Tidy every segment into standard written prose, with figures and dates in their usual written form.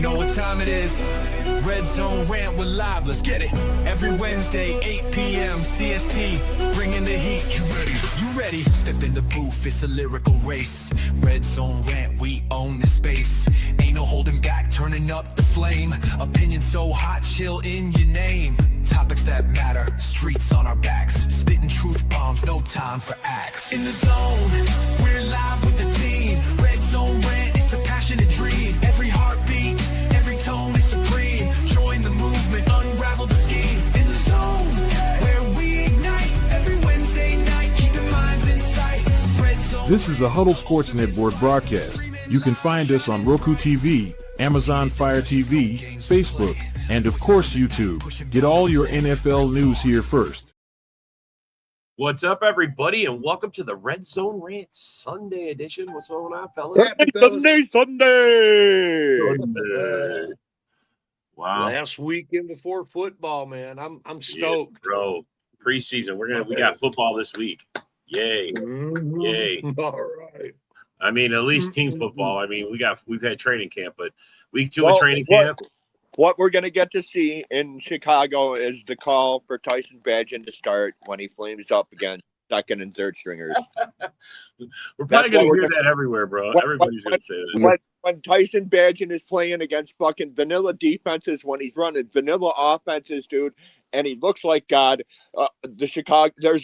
You know what time it is? Red Zone Rant, we're live, let's get it. Every Wednesday, 8 p.m. CST, bringing the heat. You ready? You ready? Step in the booth, it's a lyrical race. Red Zone Rant, we own the space. Ain't no holding back, turning up the flame. Opinion so hot, chill in your name. Topics that matter, streets on our backs. Spitting truth bombs, no time for acts. In the zone, we're live with the team. Red Zone Rant, it's a passionate dream. Every heartbeat, every tone is supreme. Join the movement, unravel the scheme. In the zone, where we ignite. Every Wednesday night, keeping minds in sight. Red Zone. This is a Huddle Sports Network broadcast. You can find us on Roku TV, Amazon Fire TV, Facebook, and of course YouTube. Get all your NFL news here first. What's up, everybody, and welcome to the Red Zone Rant Sunday edition. What's going on, fellas? Sunday. Wow. Last weekend before football, man. I'm stoked. Yeah, bro. Preseason. We got football this week. Yay. Mm-hmm. Yay. All right. I mean, at least team football. I mean, we've had training camp, but week 2 of training camp. What we're going to get to see in Chicago is the call for Tyson Bagent to start when he flames up against second and third stringers. We're probably going to hear that everywhere, bro. Everybody's going to say that. When Tyson Bagent is playing against fucking vanilla defenses, when he's running vanilla offenses, dude, and he looks like God, there's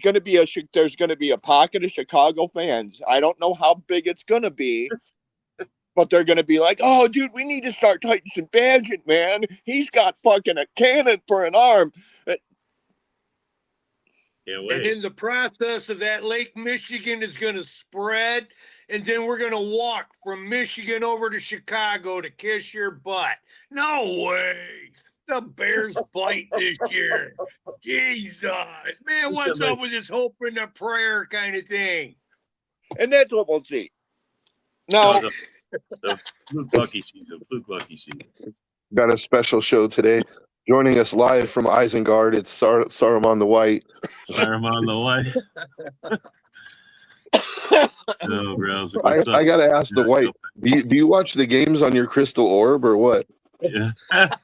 going to be a pocket of Chicago fans. I don't know how big it's going to be. But they're going to be like, oh, dude, we need to start Tyson Bagent, man. He's got fucking a cannon for an arm. And in the process of that, Lake Michigan is going to spread, and then we're going to walk from Michigan over to Chicago to kiss your butt. No way. The Bears bite this year. Jesus. Man, what's up with this hope and a prayer kind of thing? And that's what we'll see. No. The Fluke Bucky season. Got a special show today. Joining us live from Isengard, it's Saruman the White. Saruman the White. Oh, bro. I got to ask the White, do you watch the games on your crystal orb or what? Yeah. Got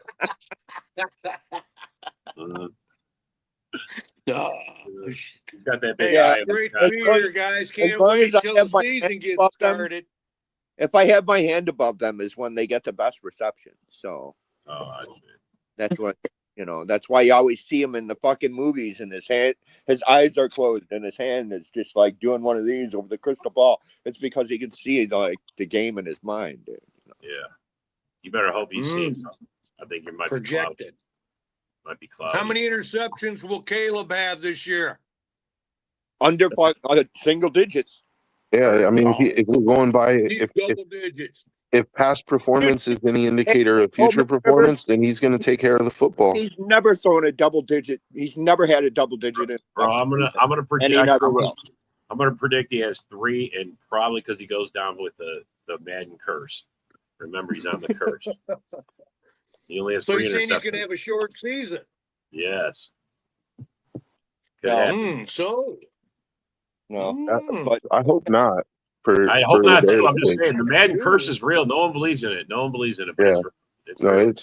that big eye. Great to be here, guys. Can't wait till the season gets started. If I have my hand above them is when they get the best reception. So that's what, that's why you always see him in the fucking movies and his eyes are closed and his hand is just like doing one of these over the crystal ball. It's because he can see like the game in his mind. Dude, Yeah. You better hope he's seeing something. I think you might projected. Be cloudy. How many interceptions will Caleb have this year? Under single digits. Yeah, I mean, if we're going by double digits. If past performance is any indicator of future performance, then he's going to take care of the football. He's never thrown a double digit. He's never had a double digit. Bro, I'm gonna predict. I'm gonna predict he has 3, and probably because he goes down with the Madden curse. Remember, he's on the curse. He only has 3 interceptions. So you're saying he's going to have a short season? Yes. But I hope not. I hope not too. I'm just saying the Madden curse is real. No one believes in it. But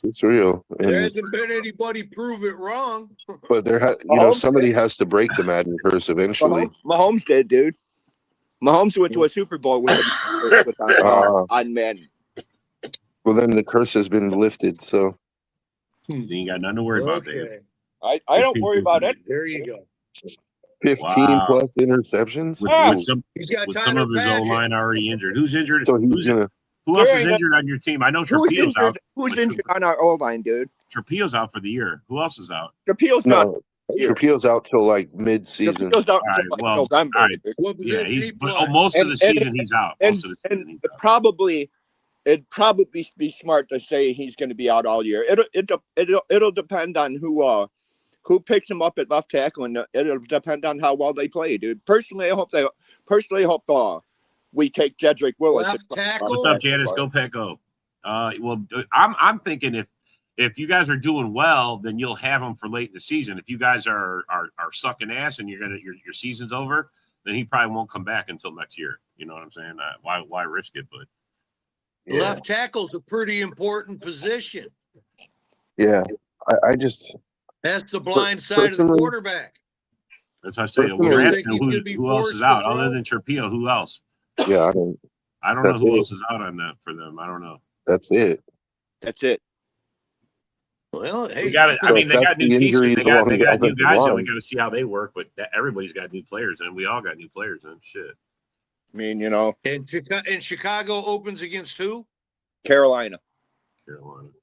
it's real. There hasn't been anybody prove it wrong. But somebody has to break the Madden curse eventually. Mahomes did, dude. Mahomes went to a Super Bowl with on Madden. Well, then the curse has been lifted, so you ain't got nothing to worry about, Dave. I don't worry about it. There you go. 15 plus interceptions. With some of his O-line already injured. Who's injured? So who else is injured on your team? I know Trapio's out. Who's injured on our O-line, dude? Trapio's out for the year. Who else is out? Trapio's not. Trapio's out till like mid-season. Trapio's out till November. All right. Yeah, most of the season he's out. It'd probably be smart to say he's going to be out all year. It'll depend on who picks him up at left tackle, and it'll depend on how well they play, dude. Personally, I hope we take Jedrick Willis. Left tackle. What's up, Janice? Go Pack Go. Well, I'm thinking if you guys are doing well, then you'll have him for late in the season. If you guys are sucking ass and your season's over, then he probably won't come back until next year. You know what I'm saying? Why risk it? But Left tackle's a pretty important position. Yeah, I just That's the blind side of the quarterback. That's what I say. Personally, We're I asking who else is out other than Trapillo. Who else? yeah, I don't know who else is out on that for them. I don't know. That's it. That's it. Well, hey, We got it. I So mean, they if got that's new the pieces. injury They got along the new offensive guys. So line. we got to see how they work. But everybody's got new players, and we all got new players. And shit. I mean, you know, and Chicago opens against who? Carolina.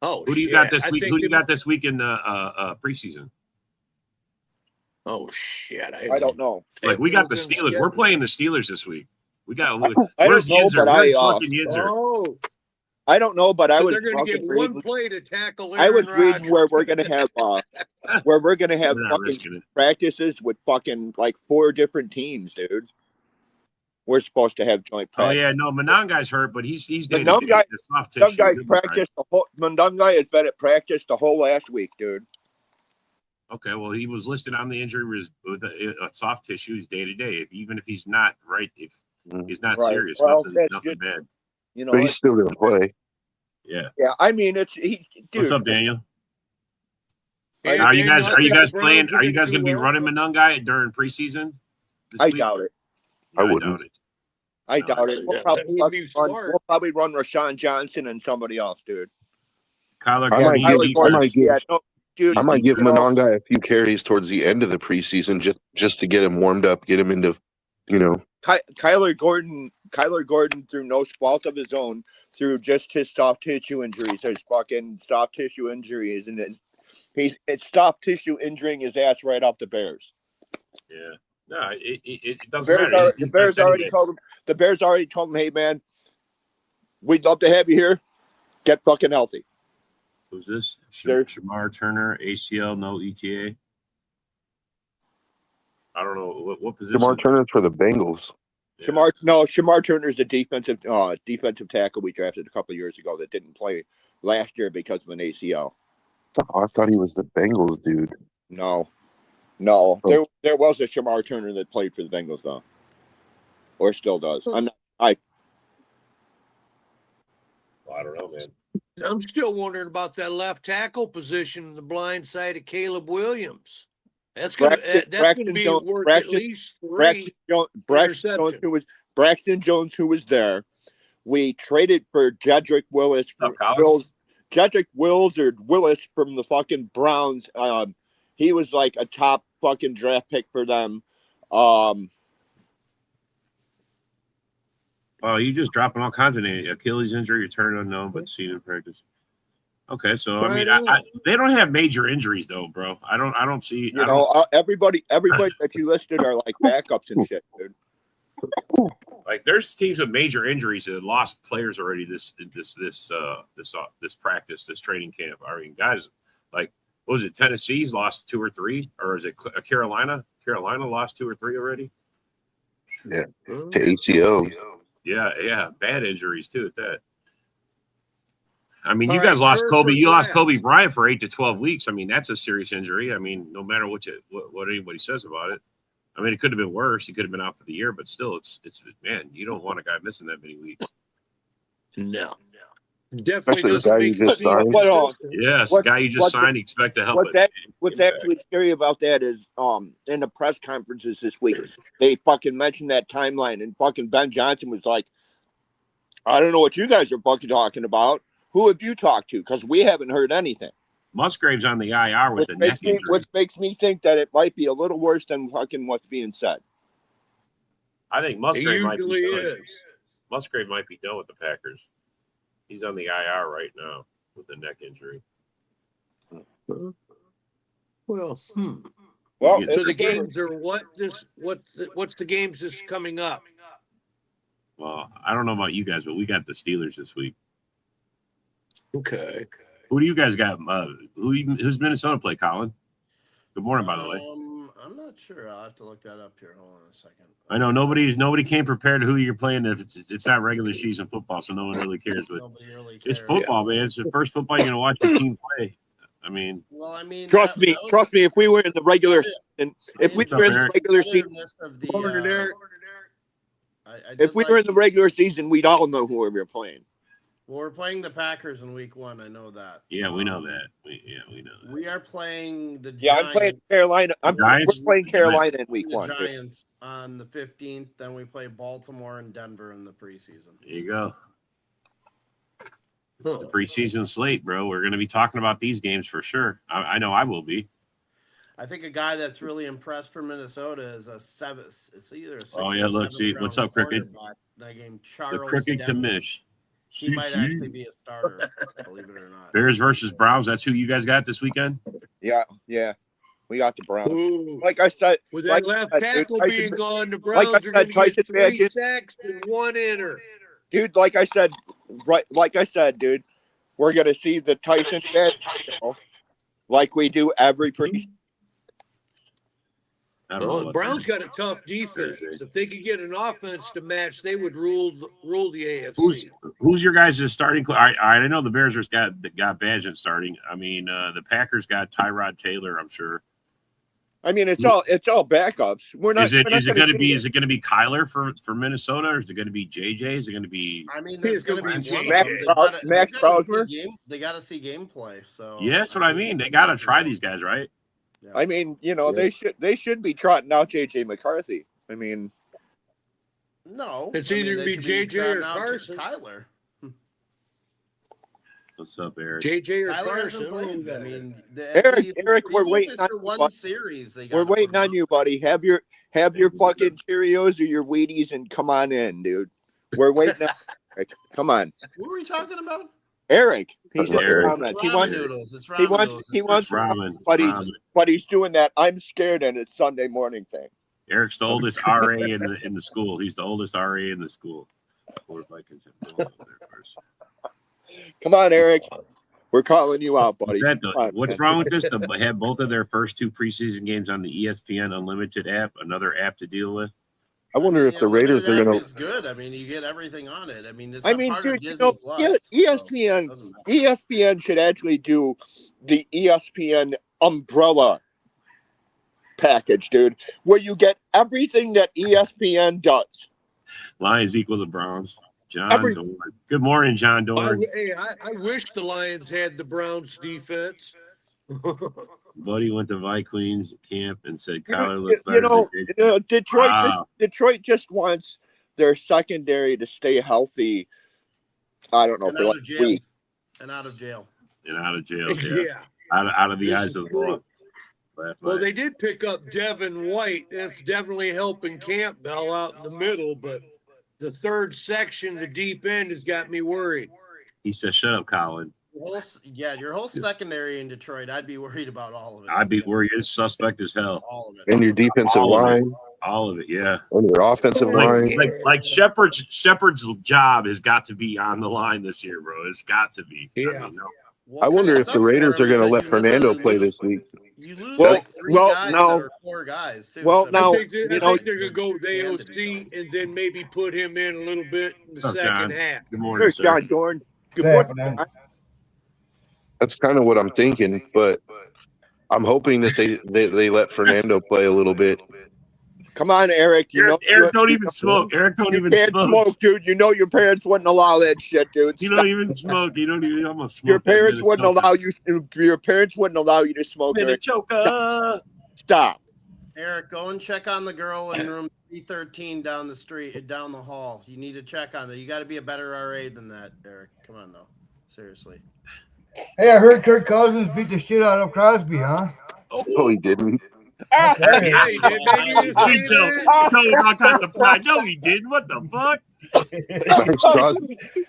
Oh, who do you got this week? Who do you got this week in preseason? Oh shit! I don't know. Like we got the Steelers. We're playing the Steelers this week. We got. I Where's don't know, Yinzer? but Where's fucking Yinzer? Oh, I don't know, but so I was. They're going to get one reading, play to tackle. I was Aaron reading where we're going to have We're not risking fucking it. practices with fucking like 4 different teams, dude. We're supposed to have joint Oh practice. yeah, no, Manangai's hurt, but he's day to Manungai- day. The soft tissue. Some guys He'll be fine. practiced the whole. Mundungai has been at practice the whole last week, dude. Okay, well, he was listed on the injury list with a soft tissue. He's day to day. Even if he's not right, if he's not Right. serious, Well, nothing that's just- bad. You know, But he's still gonna play. Yeah. yeah. I mean, dude. What's up, Daniel? Hey, Are you guys Daniel, playing? Are you guys gonna going to be do running Manungai during preseason? I doubt it. I wouldn't. doubt it. I doubt it. We'll That would be smart. probably run Rashawn Johnson and somebody else, dude. Kyler I might Green, give- I might give- Yeah, no, dude. I might give you know, Mononga a few carries towards the end of the preseason just to get him warmed up, get him into, Kyler Gordon, through no fault of his own, through just his soft tissue injuries, his fucking soft tissue injuries, and it's soft tissue injuring his ass right off the Bears. Yeah. No, it doesn't matter. The Bears already told him. The Bears already told him, "Hey man, we'd love to have you here. Get fucking healthy." Who's this? There's- Shamar Turner, ACL, no ETA. I don't know what position. Jamar Turner's for the Bengals. Yeah. Shamar Turner's a defensive tackle we drafted a couple of years ago that didn't play last year because of an ACL. Oh, I thought he was the Bengals dude. No. Oh. There was a Shamar Turner that played for the Bengals though, or still does. I don't know, man. I'm still wondering about that left tackle position, the blind side of Caleb Williams. That's going to be worth at least 3 interceptions. Braxton Jones, who was there. We traded for Jedrick Willis from Willis from the fucking Browns. He was like a top fucking draft pick for them. Oh, you just dropping all kinds of names. Achilles injury, return unknown, but seen in practice. Okay, so I mean, they don't have major injuries though, bro. I don't see. You know, everybody that you listed are like backups and shit, dude. Like there's teams with major injuries that lost players already this practice, this training camp. I mean, guys, like what was it? Tennessee's lost 2 or 3, or is it Carolina? Carolina lost 2 or 3 already. Yeah, to ACLs. Yeah, bad injuries too at that. I mean, you All guys right, lost Kobe. You lost draft. Kobe Bryant for 8 to 12 weeks. I mean, that's a serious injury. I mean, no matter what anybody says about it. I mean, it could have been worse. He could have been out for the year, but still, it's man, you don't want a guy missing that many weeks. No. Definitely Especially the guy you just signed. Yes, the guy you just signed, you expect to help. What's actually scary about that is in the press conferences this week, they fucking mentioned that timeline, and fucking Ben Johnson was like, I don't know what you guys are fucking talking about. Who have you talked to? Because we haven't heard anything. Musgrave's on the IR with the neck injury. Which makes me think that it might be a little worse than fucking what's being said. I think Musgrave might be usually done. is. Musgrave might be done with the Packers. He's on the IR right now with the neck injury. Well, Well, so the games are what's the games that's coming up? Well, I don't know about you guys, but we got the Steelers this week. Okay. Who do you guys got? Who's Minnesota play, Colin? Good morning, by the way. I'm not sure. I'll have to look that up here. Hold on a second. I know nobody came prepared to who you're playing. If it's not regular season football, so no one really cares. But Nobody really cares. it's football, man. It's the first football you're gonna watch your team play. I mean, Well, I mean, trust me. If we were in the regular, and if we What's up, were in the Eric? regular season, if we were in the regular season, we'd all know who we were playing. Well, we're playing the Packers in week 1. I know that. Yeah, we know that. We know that. We are playing the Yeah, Giants. I'm playing Carolina. We're playing Carolina in week 1. The Giants on the 15th. Then we play Baltimore and Denver in the preseason. There you go. It's the preseason slate, bro. We're going to be talking about these games for sure. I know I will be. I think a guy that's really impressed for Minnesota is it's either a 6th Oh, yeah, or let's 7th see. round What's up, Cricket? cornerback, that game, The Charles Cricket Denver. commish. He might actually be a starter, believe it or not. Bears versus Browns. That's who you guys got this weekend? Yeah. We got the Browns. Ooh. Like I said, With that left tackle Tyson- being gone, the Browns like I are going to said, get 3 Tyson sacks and 1 inner. dude, like I said, dude, we're gonna see the Tyson Badger like we do every preseason. I don't know Well, the what Browns that got a tough defense. If they could get an offense to match, they would rule the AFC. is. Who's your guys' starting? I know the Bears got Badgett starting. I mean, the Packers got Tyrod Taylor. I'm sure. I mean, it's all backups. We're not. Is it we're not going to be? do Is it going to be Kyler for Minnesota, or is it going to be JJ? Is it going to be? I mean, there's going to be Max one of them. Max Crosby? They got to see gameplay. So Yeah, that's what I mean. They got to try these guys, right? Yeah. I mean, they should be trotting out JJ McCarthy. I mean, No, It's I mean, either they be should JJ or trotting out Carson. Kyler. What's up, Eric? JJ or Kyler Carson. hasn't played. I mean, Eric, we're even if waiting it's on for you, one buddy. series. we're waiting on you, buddy. Have your fucking Cheerios or your Wheaties and come on in, dude. We're waiting on Eric. Come on. Who are we talking about? Eric. He's Eric. comments. It's ramen noodles. It's ramen He wants noodles. he wants It's ramen. It's but, ramen. but he's doing that I'm scared and it's Sunday morning thing. Eric's the oldest RA in the school. He's the oldest RA in the school. Or if I can just go there first. Come on, Eric. We're calling you out, buddy. What's wrong with this? To have both of their first 2 preseason games on the ESPN Unlimited app, another app to deal with. I wonder if the Raiders are going to. It's good. I mean, you get everything on it. I mean, it's dude, part of Disney Plus. ESPN should actually do the ESPN umbrella package, dude, where you get everything that ESPN does. Lions equal the Browns. John Dorn. Good morning, John Dorn. I wish the Lions had the Browns defense. Buddy went to Vikings camp and said Kyler looked better. Detroit. Wow. Detroit just wants their secondary to stay healthy. I don't know for like a week. And out of jail. And out of jail. Yeah. Out of the This eyes is of the true. law. Well, they did pick up Devin White. That's definitely helping Campbell out in the middle, but the third section, the deep end, has got me worried. He said, "Shut up, Colin." Your whole secondary in Detroit, I'd be worried about all of it. I'd be worried. It's suspect as hell. All of it. And your defensive line, All of it, yeah. and your offensive line. Like Shepard's job has got to be on the line this year, bro. It's got to be. Yeah. I mean, no. I wonder if the Raiders are going to let Fernando play this week. You lose Well, like 3 well, guys no. that are 4 guys, too. Well, so now- I think they're going to go with Yeah, AOC and then maybe put him in a little bit in the What's up, second John? half. Good morning, There's sir. John Dorn. Good Hey, morning. man. That's kind of what I'm thinking, but I'm hoping that they let Fernando play a little bit. Come on, Eric. Eric don't even smoke. Eric don't You even can't smoke. smoke, dude. You know your parents wouldn't allow that shit, dude. You don't even smoke. You don't even almost smoke. Your parents wouldn't allow you. Your parents wouldn't allow you to smoke. Eric. Choker. Stop. Eric, go and check on the girl in room 313 down the street, down the hall. You need to check on that. You got to be a better RA than that, Eric. Come on, though. Seriously. Hey, I heard Kirk Cousins beat the shit out of Crosby, huh? Oh, he didn't. Hey, Yeah, he did. Maybe you just Me did too. that. No, not kind of pride. No, he didn't. What the fuck?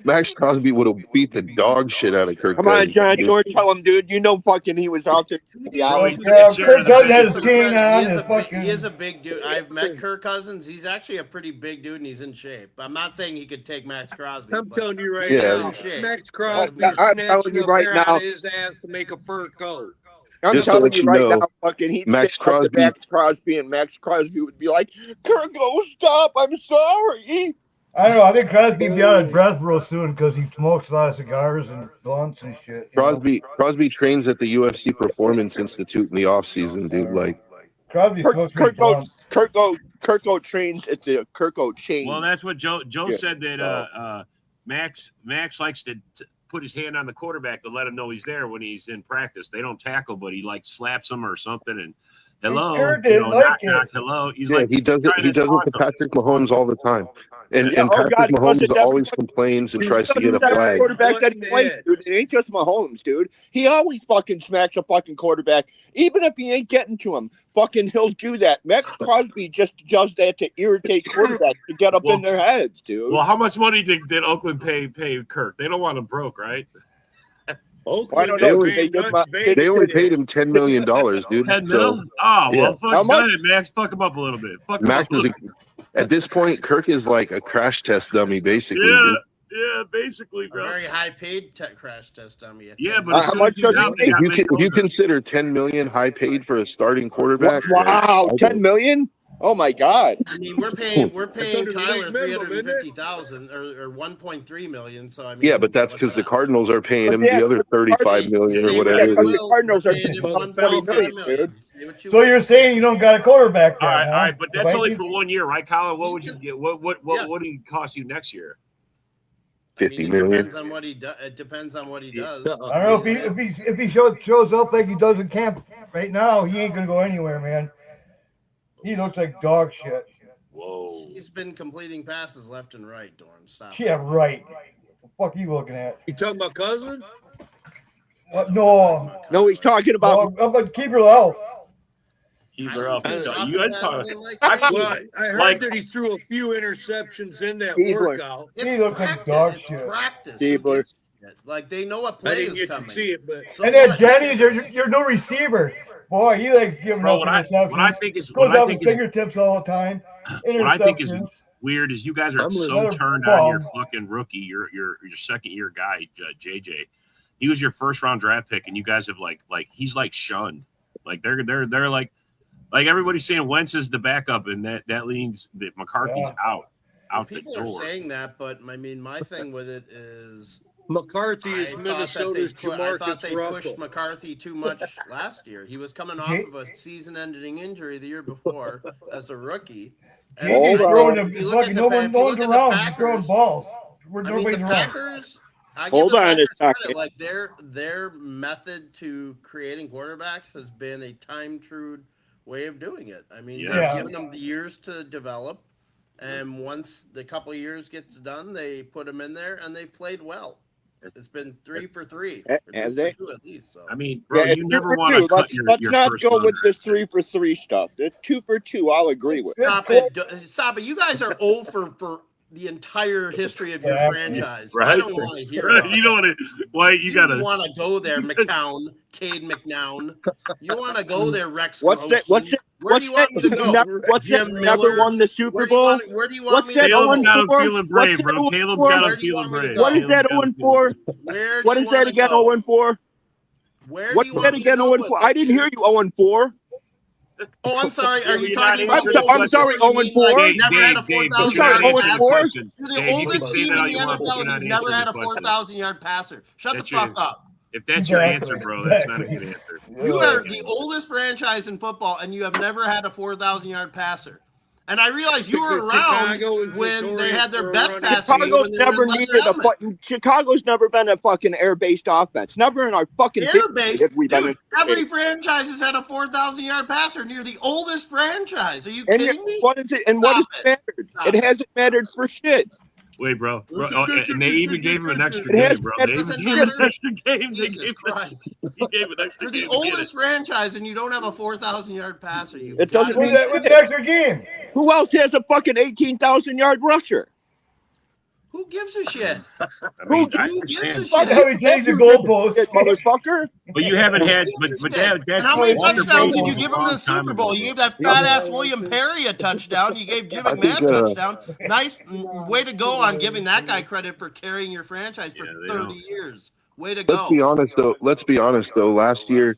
Max Crosby would have beat the dog shit out of Kirk. Come on, Cousins, John dude. Dorn. Tell him, dude. You know, fucking, he was out there. Bro, he Yeah, took a chair Kirk to the Cousins has face. a chain on. He is His a fucking. he is a big dude. I've met Kirk Cousins. He's actually a pretty big dude, and he's in shape. I'm not saying he could take Max Crosby. I'm but telling you right Yeah. now, Shit. Max Crosby I'm telling snatching you up right there now. out of his ass to make a fur coat. I'm Just to telling let you you right know, now, fucking, he'd Max stand up to Crosby- Max Crosby, and Max Crosby would be like, Kirk, go stop. I'm sorry. I don't know. I think Crosby be out of breath real soon because he smokes a lot of cigars and blunts and shit. you know? Crosby trains at the UFC Performance Institute in the off season, dude. Like, Crosby smokes Kirk blunts. Kirko trains at the Kirko chain. Well, that's what Joe Yeah. said that Max likes to put his hand on the quarterback to let him know he's there when he's in practice. They don't tackle, but he like slaps him or something and hello, sure did knock, like knock, hello. He's Yeah, like he does it. He does it to Patrick Mahomes all the time, and Yeah, Patrick God, he does Mahomes it to always everybody. complains and He's tries to get a every flag. quarterback that he plays, dude. It ain't just Mahomes, dude. He always fucking smacks a fucking quarterback, even if he ain't getting to him. Fucking, he'll do that. Max Crosby just does that to irritate quarterbacks to get up in their heads, dude. Well, how much money did Oakland pay Kirk? They don't want him broke, right? I don't know. They only paid him $10 million, dude. 10 So, mil? Oh, yeah. well, fuck that, Max. Fuck him up a little bit. Fuck him Max up. is at this point, Kirk is like a crash test dummy, basically. Yeah, Dude. yeah, basically, A bro. very high paid crash test dummy. Yeah, but as soon as he's out, they got If you consider $10 million high paid for a starting quarterback, wow, $10 million? Oh my God! I mean, we're paying Kyler minimum, isn't it? $350,000 or $1.3 million. So I mean, yeah, but that's because the Cardinals are paying him the other $35 million or Say whatever. what you it is. The will, Cardinals we're are paying him about $1.5 $40 million. dude. Say what you So will. you're saying you don't got a quarterback there, All right, huh? all right, but that's The only Vikings? for 1 year, right, Colin? What would you get? What do you cost you next year? I mean, 50 it million. depends on what he does. It depends on what he does. I don't know if he shows up like he does in camp right now, he ain't gonna go anywhere, man. He looks like dog shit. Whoa. He's been completing passes left and right, Dorn. Stop. Yeah, right. What the fuck are you looking at? You talking about Cousins? What? No. No, he's talking about. I'm gonna keep her out. Keep her up. I You guys talk. Actually, Well, I heard Like- that he threw a few interceptions in that Keebler. workout. it's He looks like practice. dog It's shit. practice. Keebler. Who gives a shit? Like they know what I play didn't is get coming. to see it, but So And then what? Jennings, you're no receiver. Boy, you like giving Bro, up what I interceptions. think is Goes what I off think his is fingertips all the time. what I think is Interceptions. weird is you guys are I'm so listening. turned on your fucking rookie, your second year guy, JJ. He was your first round draft pick, and you guys have like he's like shunned. Like they're like everybody's saying Wentz is the backup, and that leaves that McCarthy's out People the door. are saying that, but I mean, my thing with it is McCarthy is I thought Minnesota's I thought Jamarcus they pushed Russell. McCarthy too much last year. He was coming off of a season-ending injury the year before as a rookie. And He's throwing if you the look fucking at no the- one if you one's look at the around. He's throwing Packers, balls. Where I mean, nobody's the around. Packers. I Hold give the on a Packers second. credit, like their method to creating quarterbacks has been a time-true way of doing it. I mean, Yeah. they've given them the years to develop, and once the couple of years gets done, they put them in there, and they played well. It's been 3 for 3, or 2 And for they- 2 at least. So I mean, bro, Yeah, you it's never 2 for want to 2. cut Let's your not first go rounder. with this 3 for 3 stuff. It's 2 for 2. I'll agree with. It's stop cool. it! Stop it! You guys are old for the entire history of your Yeah. franchise. Right? I don't want to hear Right? about You don't want to. Why you You gotta? want to go there, McCown, Cade McNown. You want to go there, Rex. What's that? What's Grossman. that? Where What's do you want that? me to go? What's that? Jim Never Miller? won the Super Bowl. Where do you want What's me that? to go? Caleb's got him 0-4? feeling brave, What's bro. that Caleb's 0-4? got Where him do you feeling want me to brave. go? What is Caleb's that got him 0-4? Where do What you is that wanna again? go? 0-4. Where do What's you that want me to again? go with 0-4. it? I didn't hear you. 0-4. Oh, I'm sorry. Are you You're talking not about answering the I'm sorry. You mean, 0-4. like, never had a Dave, but 4,000 you're not sorry, answering the 0-4? question. You're the Dave, you can oldest say team that in all the you want, but NFL, you're and not you've never answering had the a question. 4,000-yard passer. Shut That's the fuck your- up. If that's your Exactly. answer, bro, that's not a good Exactly. answer. You are the oldest franchise in football, and you have never had a 4,000-yard passer. And I realize you were around Chicago is when they notorious had their for best running. passing game Chicago's when they were never in leather needed a helmet. fucking. Chicago's never been a fucking air-based offense. Never in our fucking Air-based, have we been. dude, every franchise has had a 4,000-yard passer, and you're the oldest franchise. Are you And kidding me? what is it? And what has Stop it mattered? Stop It hasn't mattered for shit. Wait, bro. And they even gave him an extra It has- game, bro. They even doesn't gave him an matter. extra game. They Jesus gave Christ. he gave an extra You're the game. to get oldest franchise, and you don't have a 4,000-yard passer. You It doesn't gotta mean be- With the extra game. Who else has a fucking 18,000-yard rusher? Who gives a shit? I mean, I Who gives a understand. Fuck shit? how he changed the goalpost. Shit, motherfucker. But you haven't had, but And that's how many Walter touchdowns did Payton you give him in the Super Bowl? You gave that fat ass William Perry a touchdown. You gave Jim I think, McMahon a touchdown. Nice way to go on giving that guy credit for carrying your franchise for Yeah, they 30 don't. years. Way to go. Let's be honest though. Last year,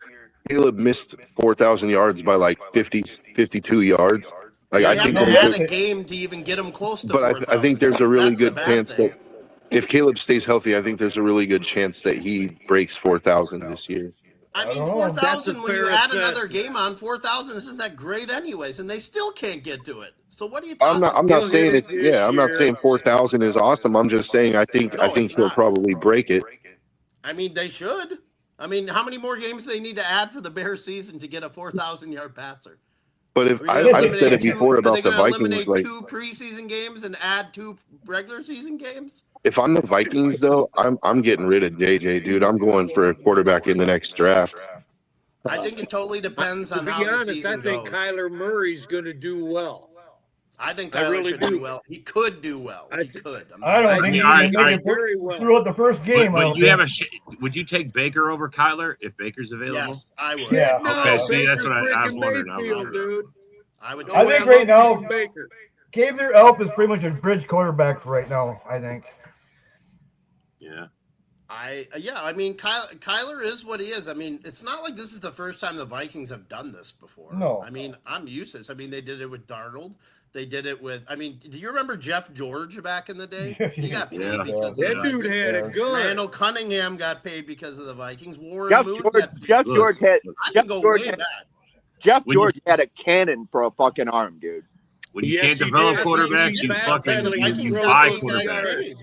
Caleb missed 4,000 yards by like 50, 52 yards. Like You I have think, to they- add a game to even get him close to but I 4,000. think there's a really That's the good bad chance thing. that if Caleb stays healthy, I think there's a really good chance that he breaks 4,000 this year. I mean, don't know. 4,000 That's a when you fair add another assessment. game on, 4,000 isn't that great anyways, and they still can't get to it. So what are you talking I'm not. I'm about? not He'll saying hit it it's. this Yeah, I'm not year. saying 4,000 is awesome. I'm just saying I think No, it's he'll not. probably break it. I mean, they should. I mean, how many more games do they need to add for the Bears season to get a 4,000-yard passer? But if Are you I've gonna said eliminate it before Are they about the going to Vikings, eliminate like 2 preseason games and add 2 regular season games? if I'm the Vikings though, I'm getting rid of JJ, dude. I'm going for a quarterback in the next draft. I think it totally depends To on be how the honest, I season think goes. Kyler Murray's going to do well. I think I Kyler really could do do. well. He could do well. He could. I don't think Yeah, he's all going right, to make very it well. throughout the first game. I But don't you have think. would you take Baker over Kyler if Baker's available? Yes, I would. Yeah. No, Okay, see, that's Baker's what I was freaking wondering. Mayfield, dude. I would. No I way think I'm right now- outpacing Baker. Gabriel Elp is pretty much a bridge quarterback for right now, I think. Yeah. I mean, Kyler is what he is. I mean, it's not like this is the first time the Vikings have done this before. No. I mean, I'm used to this. I mean, they did it with Darnold. They did it with. I mean, do you remember Jeff George back in the day? He got paid Yeah. because of the That dude Vikings. had a gun. Randall Cunningham got paid because of the Vikings. Warren Jeff Moon George, got paid. Jeff George had I Jeff can go George way had, back. Jeff When you- George had a cannon for a fucking arm, dude. When you Yes, can't he develop did. quarterbacks, He's you back fucking pedaling The his you Vikings throat. buy got those guys quarterbacks. paid.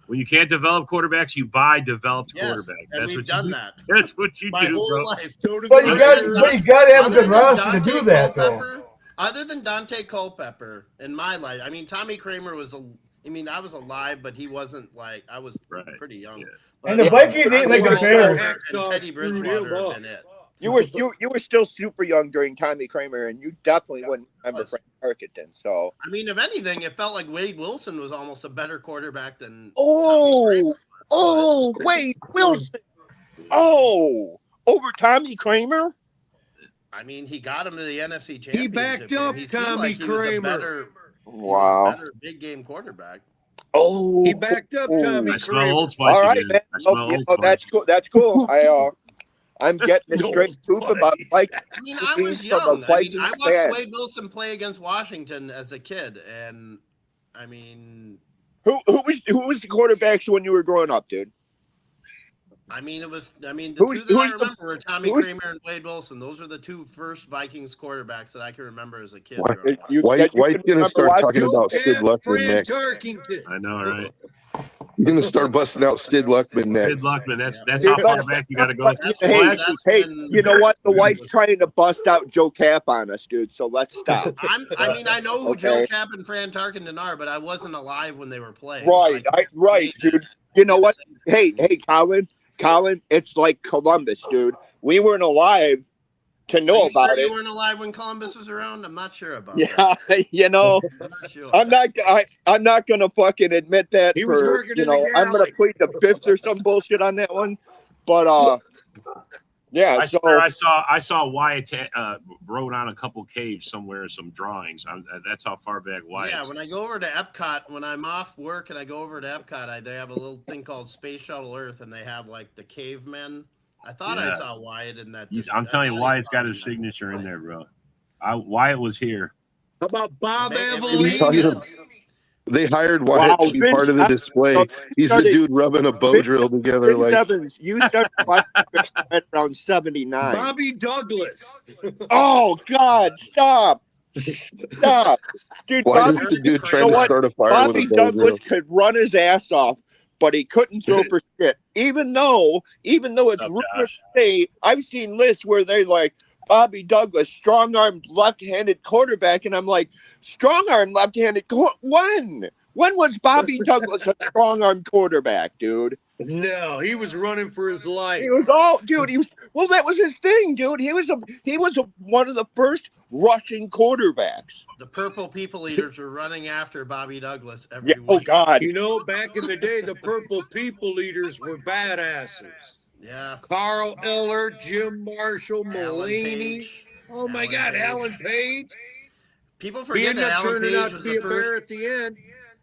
When you can't develop quarterbacks, you buy developed Yes, quarterbacks. and That's we've what done you do. that That's what you my do, whole bro. life. So did But the you Bears. got to have a Other good than roster to Dante do that, though. Culpepper, other than Dante Culpepper in my life, I mean, Tommy Kramer was I was alive, but he wasn't like I was Right. pretty young. Yeah. But, And the Vikings ain't Dante like the Culpepper Bears. and Teddy Bridgewater have been it. You were still super young during Tommy Kramer, and you definitely wouldn't remember Frank Tarkenton. So, I mean, if anything, it felt like Wade Wilson was almost a better quarterback than. Wait, Wilson. Oh, over Tommy Kramer. I mean, he got him to the NFC Championship. backed game. up He seemed Tommy like he was a Kramer. better, Wow. better big game quarterback. Oh, He backed up Tommy I smell Kramer. Old Spice all right, again. man. I smell Okay, Old oh, Spice. that's cool. That's cool. I'm getting a No straight scoop about Spice. like. I mean, I was From a young. I Vikings watched fan. Wade Wilson play against Washington as a kid, and I mean, Who was the quarterbacks when you were growing up, dude? the Who's- two that I who's the- remember were Tommy who's- Kramer and Wade Wilson. Those were the two first Vikings quarterbacks that I can remember as a kid. Why- growing up. Why that you can gonna remember start watching? talking about Sid Joe Luckman Fran next? Tarkington. I know, right? You're gonna start busting out Sid Luckman Sid next. Luckman. That's Yeah. how far back you got to go. That's Hey, Well, when- actually, Hey, when- you know what? The wife's trying to bust out Joe Cap on us, dude. So let's stop. I know who Joe Okay. Cap and Fran Tarkenton are, but I wasn't alive when they were playing. so Right, I can't right, say that. dude. You know At the what? same time. Hey, Colin, it's like Columbus, dude. We weren't alive to Are know you sure about you it. weren't alive when Columbus was around? I'm not sure about Yeah, you know, that. I'm not sure. I'm not gonna fucking admit that. He was for, working you in the know, I'm gonna galley. plead the fifth or some bullshit on that one. But yeah. I So swear I saw Wyatt wrote on a couple caves somewhere, some drawings. That's how far back Wyatt. Yeah, when I go over to Epcot, when I'm off work and I go over to Epcot, they have a little thing called Space Shuttle Earth, and they have like the cavemen. I thought I Yeah. saw Wyatt in that. I'm telling you, I Wyatt's thought got he his saw him in that. signature in there, bro. Wyatt was here. How about Bob Maybe- Avellini? They hired Wyatt to be Vince, part of the I- display. so He's the started- dude rubbing a bow Vince- drill together. Vince Like, Evans, you started watching around 79. Bobby Douglas. Oh God, stop, dude. why Bobby, is the dude trying know to what? start a fire Bobby with a bow drill? Douglas could run his ass off, but he couldn't throw for shit. Even though it's What's up, rumored Josh? to say, I've seen lists where they like Bobby Douglas, strong-armed left-handed quarterback, and I'm like, strong-armed left-handed when? When was Bobby Douglas a strong-armed quarterback, dude? No, he was running for his life. He was dude. That was his thing, dude. He was one of the first rushing quarterbacks. The Purple People Eaters were running after Bobby Douglas every Yeah. Oh week. God. You know, back in the day, the Purple People Eaters were badasses. Yeah. Carl Eller, Jim Marshall, Alan Mulaney. Page. Oh my Alan God, Page. Alan Page. People He forget ended that up Alan turning Page out to was be the a bear first. at the end.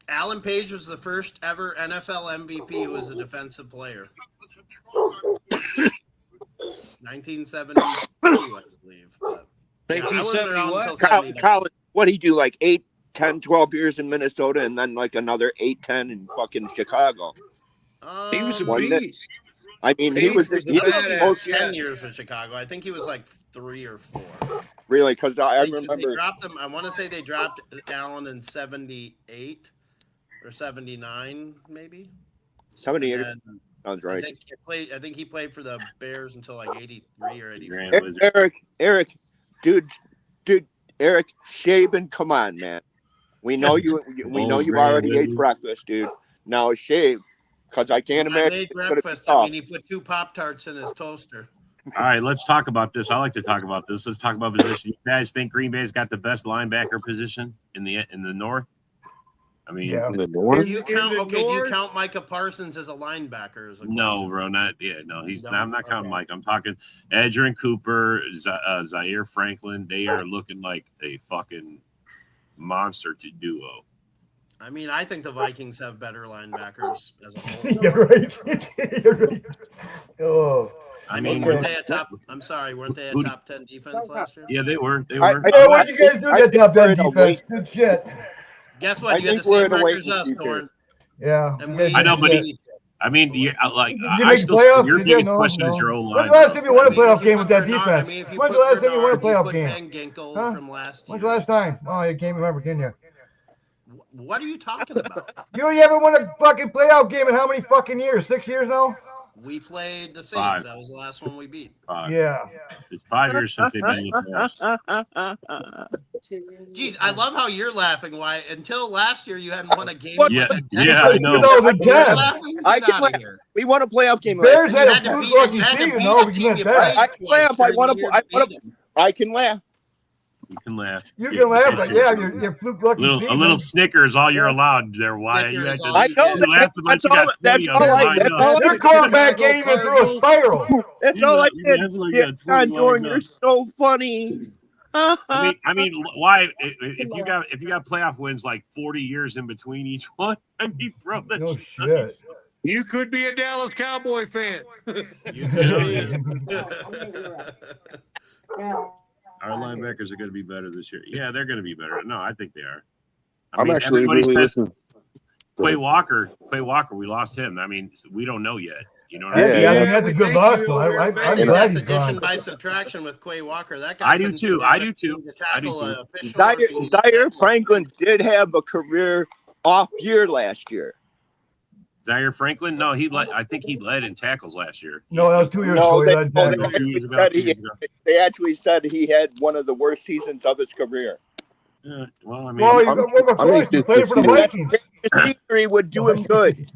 Alan Page was the first ever NFL MVP who was a defensive player. 1972, I believe. But, yeah, I wasn't around 1970 what? until 79. Colin, what did he do? Like 8, 10, 12 years in Minnesota, and then like another 8, 10 in fucking Chicago. He was a Um, beast. I mean, he Page was was a he I don't know was if he badass. was supposed 10 years with Chicago. I think he was like 3 or 4. really because I They remember dropped him. I want to say they dropped Allen in 78 or 79, maybe. 78 And then sounds I right. think he played for the Bears until like 83 or 84. Grand Wizard. Eric, dude, Eric Shaben, come on, man. We know you. We know Old you Grand already ate Wizard. breakfast, dude. Now shave, because I can't I imagine. made it's gonna be breakfast. I tough. mean, he put 2 Pop-Tarts in his toaster. All right, let's talk about this. I like to talk about this. Let's talk about position. You guys think Green Bay's got the best linebacker position in the North? I mean, Yeah. In the North? Do you In count? the Okay, do you North? count Micah Parsons as a linebacker? Is a no, question. bro, not yeah, no. He's. No? I'm not counting Okay. Mike. I'm talking Edgerrin Cooper, Zaire Franklin. They are looking like a fucking monster to duo. I mean, I think the Vikings have better linebackers as a whole. You're right. You're right. Oh. I I mean, mean, weren't they a top? I'm sorry, weren't they a top 10 defense last year? yeah, they were. They I- were. Yeah, what you guys do I that think top we're 10 in a defense? wait- Good shit. Guess I what? You had think the we're same in a record as waiting us, future. Thorne. Yeah. And you we, guys I know, did but that. I mean, yeah, like Did you I make still. playoffs? Your Did you? biggest No, question is no. your own When's line. the last time you won a I mean, playoff if you game with put that Bernard- defense? I mean, if you When's the put last time you won a Bernard, you playoff put game? Van Ginkel Huh? from last year. When's the last time? Oh, you can't remember, can you? What are you talking about? You haven't won a fucking playoff game in how many fucking years? 6 years now? We played the Saints. 5. That was the last one we beat. Yeah. It's 5 years since they've been in the playoffs. Jeez, I love how you're laughing. Why? Until last year, you hadn't won a game. What? in Yeah, like a yeah, I decade. know. You're 2010. laughing? I Get can out laugh. of here. We won a playoff game. Bears You had had a to beat, fluke you had to season, beat though. a We team missed you that. played I twice. laugh. I during want the year to. beat them. I can laugh. You can laugh. You Yeah, can laugh, it's but yeah, your fluke lucky a season. little Snicker is all you're allowed there. Why you had Snicker is to? all I know You that. laughed like That's you got all. That's 20 of all them I. lined That's up. all I Your did. quarterback can't even throw a spiral. That's You all I you did. laughed like you Yeah, got 20 God, Jordan, lined you're up. so funny. I mean, why? If you got playoff wins like 40 years in between each one, I mean, bro, that's No just shit. You could be a Dallas Cowboy fan. You could be. Our linebackers are going to be better this year. Yeah, they're going to be better. No, I think they are. I'm actually everybody really says listening. Quay Walker, we lost him. I mean, we don't know yet. You know what Yeah, I mean? Yeah, I yeah. think that's a good loss, though. I I'm think glad that's he's addition gone. by subtraction with Quay Walker. That guy I do couldn't too. figure I out do if too. he could I do tackle too. an official or if he needed to Zaire tackle Franklin did have a career off year last year. Zaire Franklin? No, I think he led in tackles last year. No, that was 2 years No, ago. they, He led no, tackle. Two years ago, said 2 years ago. they actually said he had one of the worst seasons of his career. Yeah, well, I mean, Well, I'm of course, anxious he to played for the see- Vikings. He would do him good.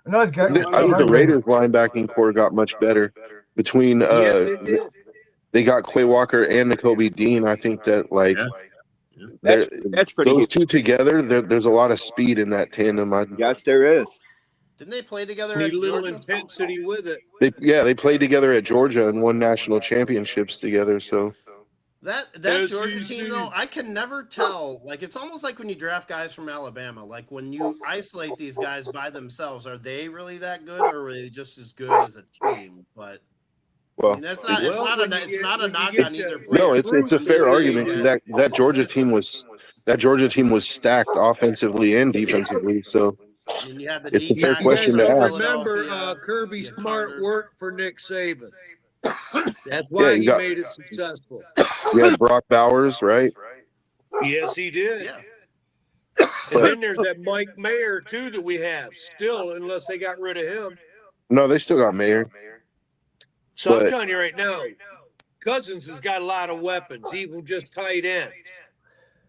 No, it's got, I think the Raiders linebacking core got much better between Yes, it did. they got Quay Walker and Nakobe Dean. I think that like Yeah. That's pretty those good. two together, there's a lot of speed in that tandem. Yes, there is. Didn't they play together Need at a little Georgia? intensity with it. They played together at Georgia and won national championships together. So That SEC. Georgia team though, I can never tell. Like it's almost like when you draft guys from Alabama. Like when you isolate these guys by themselves, are they really that good, or are they just as good as a team? But I well, mean, that's not. Well, it's not when a. you It's get- not a when you knock get on either that- player. no, it's a fair Bruce, argument. yeah. That Georgia team was stacked offensively and defensively. So I mean, you had the It's a D fair tackle question from to ask. Remember, Philadelphia, Kirby yeah, Smart Carter. worked for Nick Saban. That's why you he got- made it successful. we had Brock Bowers, right? Yes, he did. Yeah. And then there's that Mike Mayer too that we have still, unless they got rid of him. No, they still got Mayer. So I'm But- telling you right now, Cousins has got a lot of weapons, even just tight end.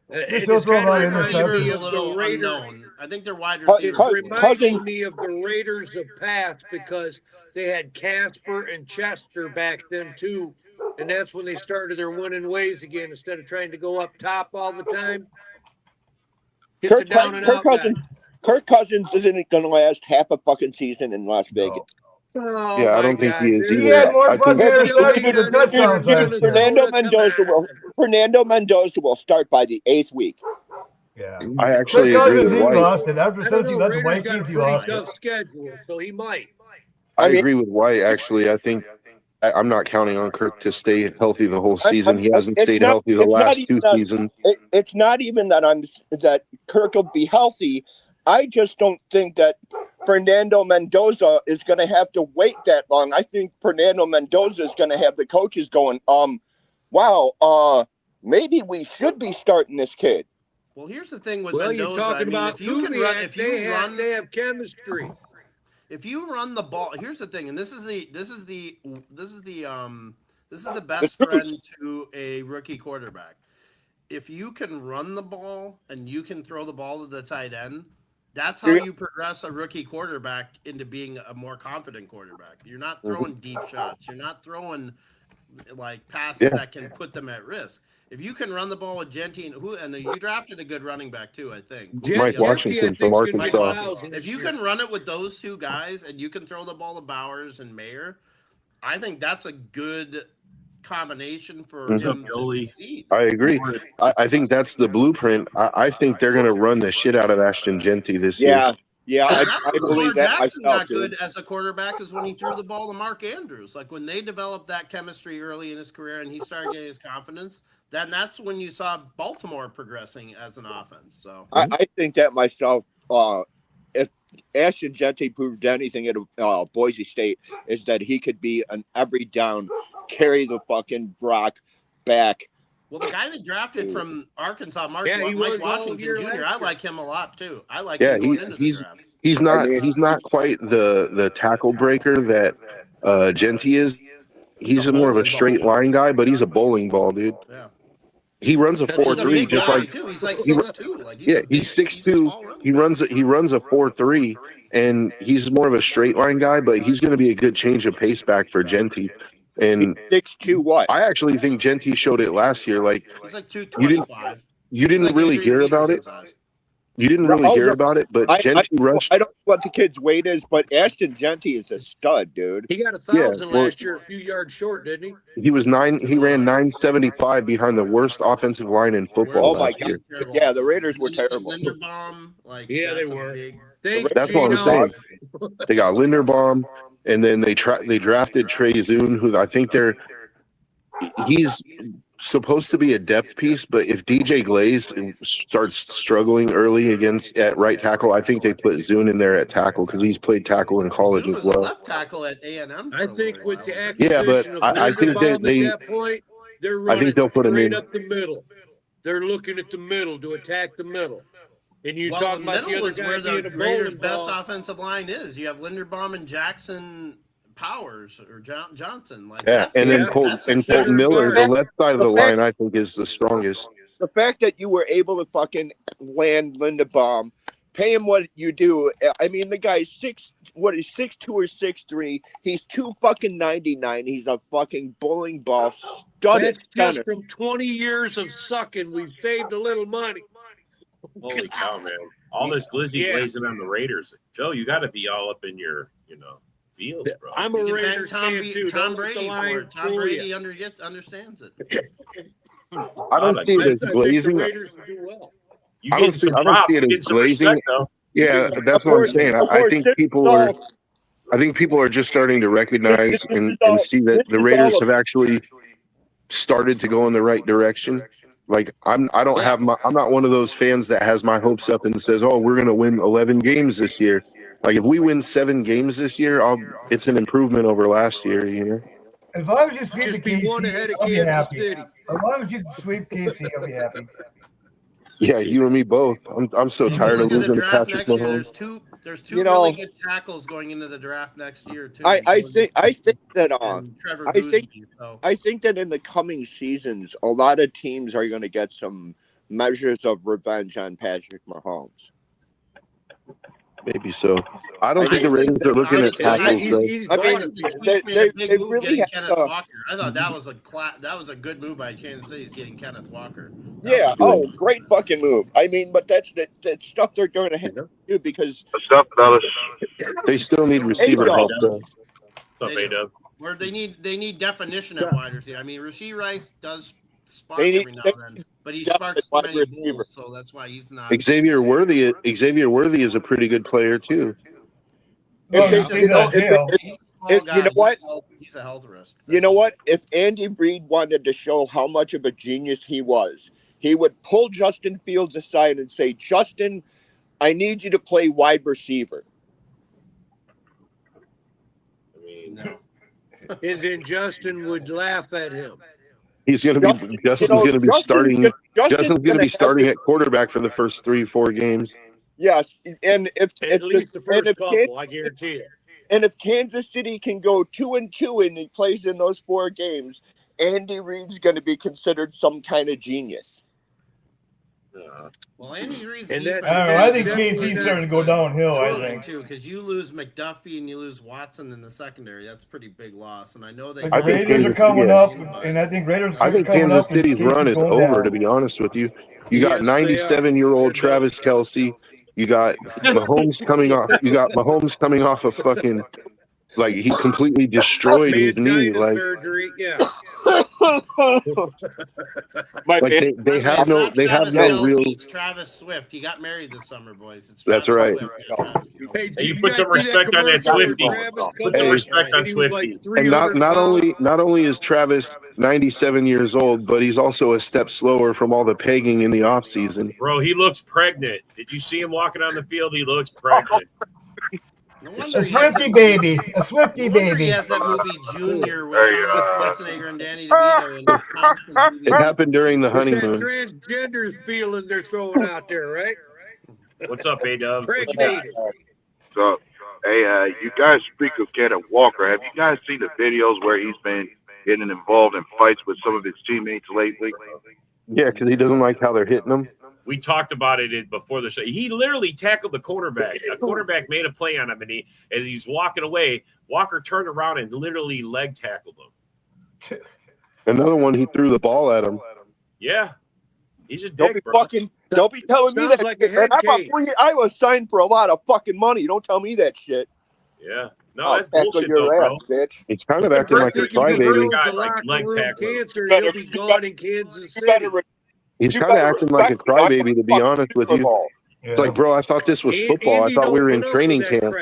It still is throw kind a lot of of Wide reminding receiver me is a of the little Raiders. unknown. I think they're wide Cous- receivers. Cous- It's reminding Cousins- me of the Raiders of past because they had Casper and Chester back then too. And that's when they started their winning ways again instead of trying to go up top all the time. Hit the down and out guy. Kirk Cousins isn't going to last half a fucking season in Las Vegas. Oh, Yeah, I my don't think God, he is dude. He either. had more I fucking think- interceptions and touchdowns last year. Fernando Mendoza will start by the 8th week. Yeah. I actually Kirk agree Cousins, with he White. lost it. After I since don't he know, left the Raiders got a Vikings, he pretty lost it. tough schedule, so he might. I agree with White. Actually, I think I'm not counting on Kirk to stay healthy the whole season. He hasn't It's stayed not- healthy the it's not last even two that- seasons. It's not even that Kirk will be healthy. I just don't think that Fernando Mendoza is going to have to wait that long. I think Fernando Mendoza is going to have the coaches going, wow, maybe we should be starting this kid. Well, here's the thing with Well, Mendoza. you're talking I mean, about if you can run, they have chemistry. if you run the ball, here's the thing, and this is the best friend to a rookie quarterback. If you can run the ball and you can throw the ball to the tight end, that's how you progress a rookie quarterback into being a more confident quarterback. You're not throwing deep shots. You're not throwing like passes that can put them at risk. If you can run the ball with Genty and you drafted a good running back too, I think. Mike Washington from Arkansas. If you can run it with those two guys and you can throw the ball to Bowers and Mayer, I think that's a good combination for him to succeed. I agree. I think that's the blueprint. I think they're going to run the shit out of Ashton Genty this year. Yeah, I believe that Jackson myself. got good as a quarterback is when he threw the ball to Mark Andrews. Like when they developed that chemistry early in his career and he started getting his confidence, then that's when you saw Baltimore progressing as an offense. So I think that myself. If Ashton Genty proved anything at Boise State, is that he could be an every down, carry the fucking rock back. Well, the guy that drafted from Arkansas, Mike Washington Jr., I like him a lot too. I like him going into the draft. He's not quite the tackle breaker that Genty is. He's more of a straight line guy, but he's a bowling ball, dude. Yeah. He runs a 4.3, just like he's like 6'2". Like he's 6'2". He runs a 4.3, and he's more of a straight line guy, but he's going to be a good change of pace back for Genty. And 6'2" what? I actually think Genty showed it last year. Like he's like 225. You didn't really hear about it. You didn't really hear about it, but Genty rushed. I don't know what the kid's weight is, but Ashton Genty is a stud, dude. He got 1,000 last year, a few yards short, didn't he? He ran 975 behind the worst offensive line in football last year. Yeah, the Raiders were terrible. Linderbaum, they were. That's what I'm saying. They got Linderbaum, and then they drafted Trey Zune, who I think he's supposed to be a depth piece, but if DJ Glaze starts struggling early at right tackle, I think they put Zune in there at tackle because he's played tackle in college as well. Left tackle at A&M. I think with the acquisition I think that that point, they're running I think they'll put him in up the middle. They're looking at the middle to attack the middle. And you talk about the other guy being a Raiders' best ball. offensive line is. You have Linderbaum and Jackson Powers or Johnson. And then Colton Miller, the left side of the line, I think is the strongest. The fact that you were able to fucking land Linderbaum, pay him what you do. I mean, the guy's 6'2" or 6'3". He's 299. He's a fucking bowling ball stud. That's just from 20 years of sucking. We've saved a little money. Holy cow, man! All this glizzy blazing on the Raiders. Joe, you got to be all up in your, field, bro. I'm a Raiders fan too. Tom Brady for it. Tom Brady understands it. I don't see it as glazing. I don't see it as glazing. Yeah, that's what I'm saying. I think people are just starting to recognize and see that the Raiders have actually started to go in the right direction. Like I'm not one of those fans that has my hopes up and says, "Oh, we're going to win 11 games this year." Like if we win 7 games this year, it's an improvement over last year, As long as you sweep the be one ahead of I'll be Kansas happy. City. As long as you sweep KC, I'll be happy. Yeah, you and me both. I'm so tired of losing to Patrick Mahomes. There's two really good tackles going into the draft next year too. I think that Trevor I think that in the coming seasons, a lot of teams are going to get some measures of revenge on Patrick Mahomes. Maybe so. I don't think the Raiders are looking at tackles. They really have Kenneth Walker. I thought that was a good move by Kansas City. Getting Kenneth Walker. Yeah. Oh, great fucking move. I mean, but that's stuff they're going to have to do because they still need receiver help. Where they need definition at wide receiver. I mean, Rashee Rice does spark every now and then, but he sparks too many bulls, so that's why he's not. Xavier Worthy is a pretty good player too. You know what? He's a health risk. You know what? If Andy Reid wanted to show how much of a genius he was, he would pull Justin Fields aside and say, "Justin, I need you to play wide receiver. No. And then Justin would laugh at him. He's going to be Justin's going to be starting. Justin's going to be starting at quarterback for the first 3-4 games. Yes, and if At least the first couple, I guarantee it. And if Kansas City can go 2-2 and he plays in those 4 games, Andy Reid's going to be considered some kind of genius. Well, Andy Reid's I don't know. I think KC's starting to go downhill. I think too, because you lose McDuffie and you lose Watson in the secondary. That's a pretty big loss. And I know they. The Raiders are coming up, and I think Kansas City's run is over. Down. To be honest with you, you got 97-year-old Travis Kelce. You got Mahomes coming off. You got Mahomes coming off a fucking. Like he completely destroyed his knee. Like surgery, yeah. Like they have no real. It's Travis Swift. He got married this summer, boys. It's That's right. Hey, you put some respect on that Swifty. Put some respect on Swifty. And not only is Travis 97 years old, but he's also a step slower from all the pegging in the offseason. Bro, he looks pregnant. Did you see him walking on the field? He looks pregnant. A Swifty baby. A Swifty baby. He has that movie Junior with Arnold Schwarzenegger and Danny DeVito. It happened during the honeymoon. Transgenders feeling they're throwing out there, right? What's up, A-Dub? So, hey, you guys speak of Kenneth Walker. Have you guys seen the videos where he's been getting involved in fights with some of his teammates lately? Yeah, because he doesn't like how they're hitting him. We talked about it before the show. He literally tackled the quarterback. A quarterback made a play on him, and he's walking away. Walker turned around and literally leg tackled him. Another one, he threw the ball at him. Yeah, he's a dick, don't be telling me that. Like a head case. I was signed for a lot of fucking money. Don't tell me that shit. Yeah. No, that's bullshit, though, bro. Bitch. He's kind of acting like a crybaby. Cancer, he'll be gone in Kansas City. He's kind of acting like a crybaby, to be honest with you. Yeah. Like, bro, I thought this was football. I thought we were in training camp.